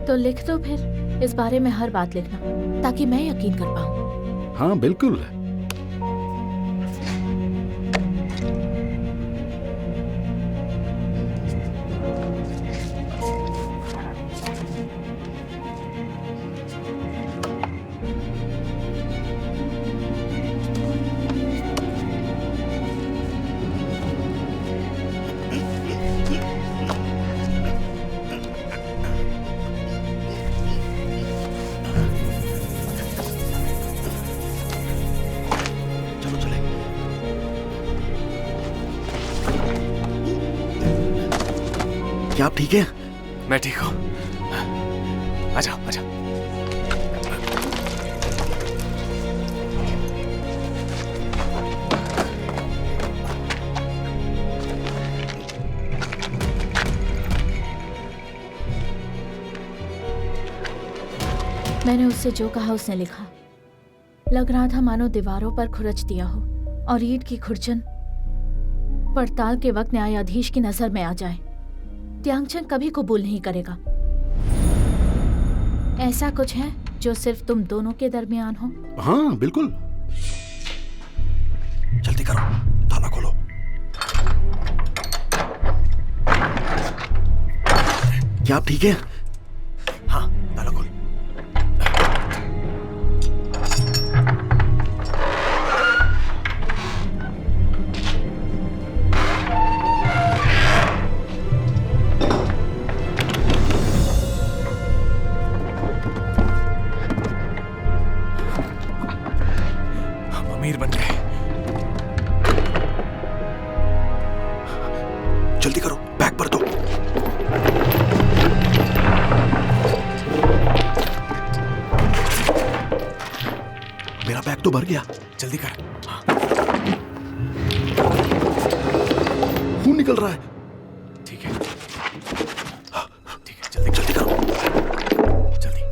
तो लिख दो फिर, इस बारे में हर बात लिखना, ताकि मैं यकीन कर पाऊं। हाँ बिल्कुल। क्या आप ठीक हैं? मैं ठीक हूँ। आजा, आजा। मैंने उससे जो कहा उसने लिखा। लग रहा था मानो दीवारों पर खुरच दिया हो और ईंट की खुरचन पड़ताल के वक्त न्यायाधीश की नजर में आ जाए। त्यागचेंग कभी कबूल नहीं करेगा। ऐसा कुछ है जो सिर्फ तुम दोनों के दरमियान हो? हाँ बिल्कुल। जल्दी करो। ताला खोलो। क्या आप ठीक है? हाँ, ताला खोल। अमीर बन गए। जल्दी करो, बैग भर दो। मेरा बैग तो भर गया। जल्दी कर। खून निकल रहा है। ठीक है, ठीक है, जल्दी जल्दी करो, जल्दी।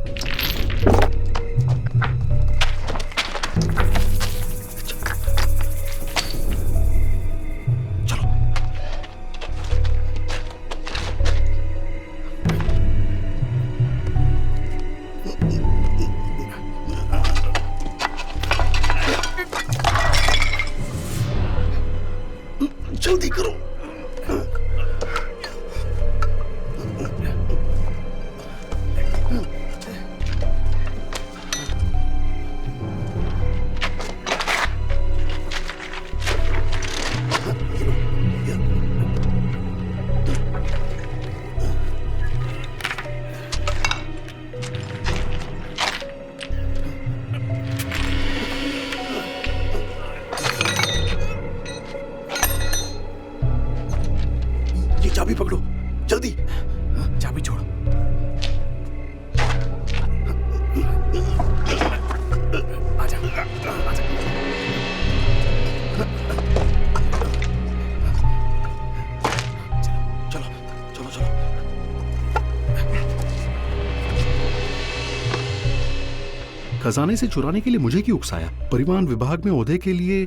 जल्दी करो। ये चाबी पकड़ो, जल्दी। चाबी छोड़ो। आजा, आजा। चलो चलो चलो। खजाने से चुराने के लिए मुझे क्यों उकसाया? परिवहन विभाग में ओहदे के लिए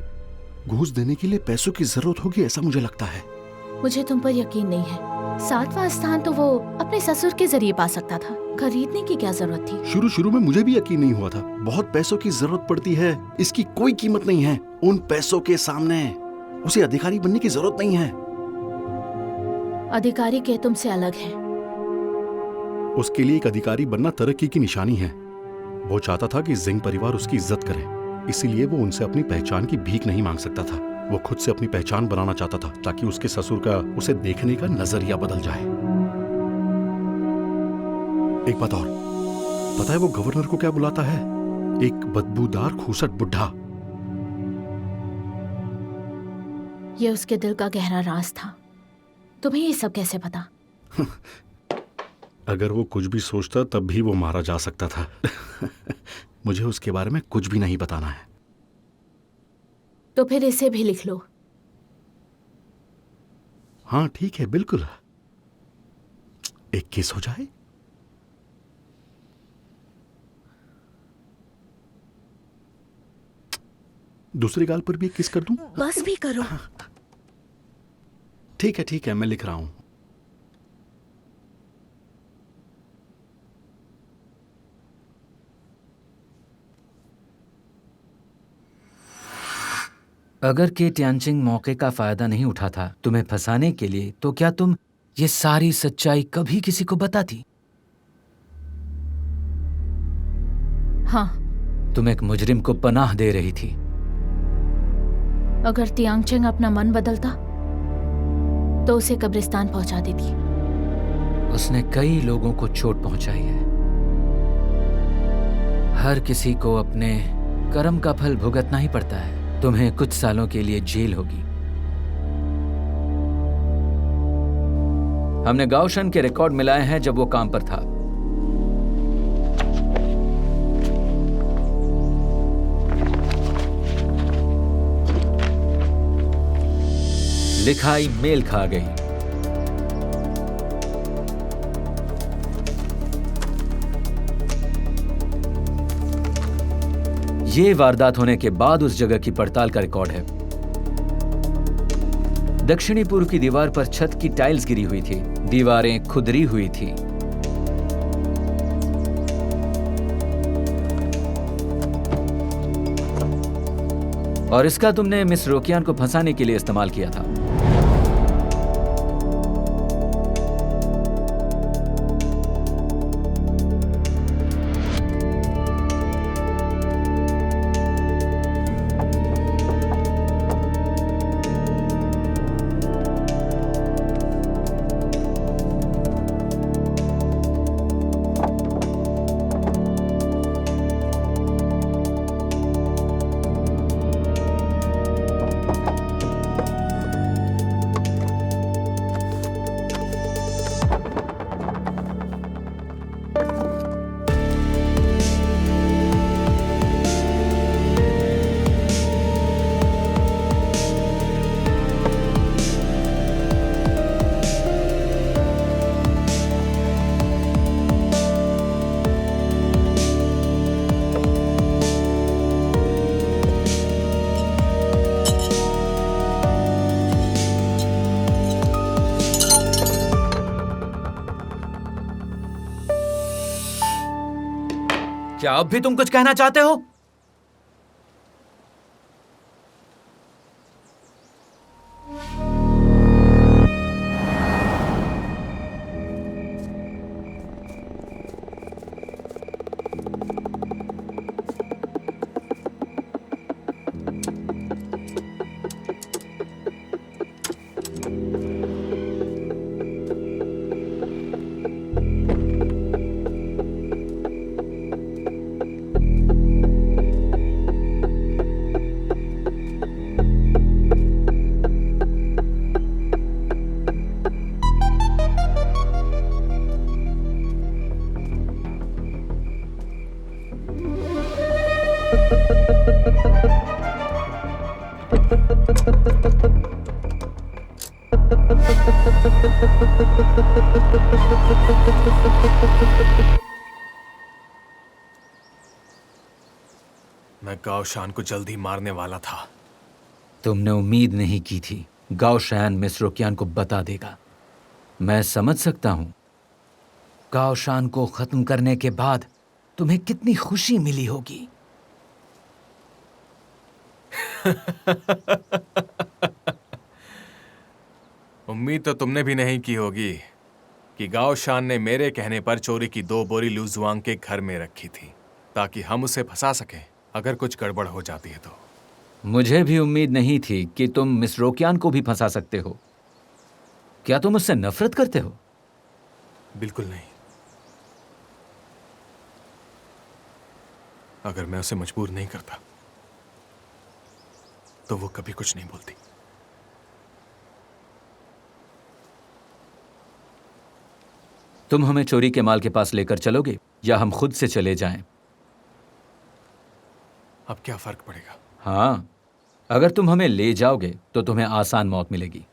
घूस देने के लिए पैसों की जरूरत होगी, ऐसा मुझे लगता है। मुझे तुम पर यकीन नहीं है। 7वां स्थान तो वो अपने ससुर के जरिए पा सकता था, खरीदने की क्या जरूरत थी? शुरू में मुझे भी यकीन नहीं हुआ था। बहुत पैसों की जरूरत पड़ती है, इसकी कोई कीमत नहीं है। उन पैसों के सामने उसे अधिकारी बनने की जरूरत नहीं है। अधिकारी के तुमसे अलग है। उसके लिए एक अधिकारी बनना तरक्की की निशानी है। वो चाहता था कि जिंग परिवार उसकी इज्जत करे, इसीलिए वो उनसे अपनी पहचान की भीख नहीं मांग सकता था। वो खुद से अपनी पहचान बनाना चाहता था ताकि उसके ससुर का उसे देखने का नजरिया बदल जाए। एक बात और, पता है वो गवर्नर को क्या बुलाता है? एक बदबूदार खूसट बुढ़ा। ये उसके दिल का गहरा राज था। तुम्हें ये सब कैसे पता? अगर वो कुछ भी सोचता तब भी वो मारा जा सकता था। मुझे उसके बारे में कुछ भी नहीं बताना है। तो फिर इसे भी लिख लो। हाँ ठीक है, बिल्कुल। एक किस हो जाए। दूसरे गाल पर भी एक किस कर दूं? बस भी करो। ठीक है, मैं लिख रहा हूं। अगर के ट्यानचिंग मौके का फायदा नहीं उठाता तुम्हें फंसाने के लिए, तो क्या तुम ये सारी सच्चाई कभी किसी को बताती? हाँ। तुम एक मुजरिम को पनाह दे रही थी। अगर तियांगचेंग अपना मन बदलता तो उसे कब्रिस्तान पहुंचा देती। उसने कई लोगों को चोट पहुंचाई है। हर किसी को अपने कर्म का फल भुगतना ही पड़ता है। तुम्हें कुछ सालों के लिए जेल होगी। हमने गाओशन के रिकॉर्ड मिलाए हैं जब वो काम पर था। लिखाई मेल खा गई। ये वारदात होने के बाद उस जगह की पड़ताल का रिकॉर्ड है। दक्षिणी पूर्व की दीवार पर छत की टाइल्स गिरी हुई थी, दीवारें खुदरी हुई थी। और इसका तुमने मिस रोकियान को फंसाने के लिए इस्तेमाल किया था। क्या अब भी तुम कुछ कहना चाहते हो? मैं गाओशान को जल्दी मारने वाला था। तुमने उम्मीद नहीं की थी गाओशान मिस रोकियान को बता देगा। मैं समझ सकता हूं गाओशान को खत्म करने के बाद तुम्हें कितनी खुशी मिली होगी। उम्मीद तो तुमने भी नहीं की होगी कि गाओशान ने मेरे कहने पर चोरी की 2 बोरी लू जुआंग के घर में रखी थी ताकि हम उसे फंसा सकें अगर कुछ गड़बड़ हो जाती है तो। मुझे भी उम्मीद नहीं थी कि तुम मिस रोकियान को भी फंसा सकते हो। क्या तुम उससे नफरत करते हो? बिल्कुल नहीं। अगर मैं उसे मजबूर नहीं करता तो वो कभी कुछ नहीं बोलती। तुम हमें चोरी के माल के पास लेकर चलोगे या हम खुद से चले जाएं? अब क्या फर्क पड़ेगा? हाँ, अगर तुम हमें ले जाओगे तो तुम्हें आसान मौत मिलेगी।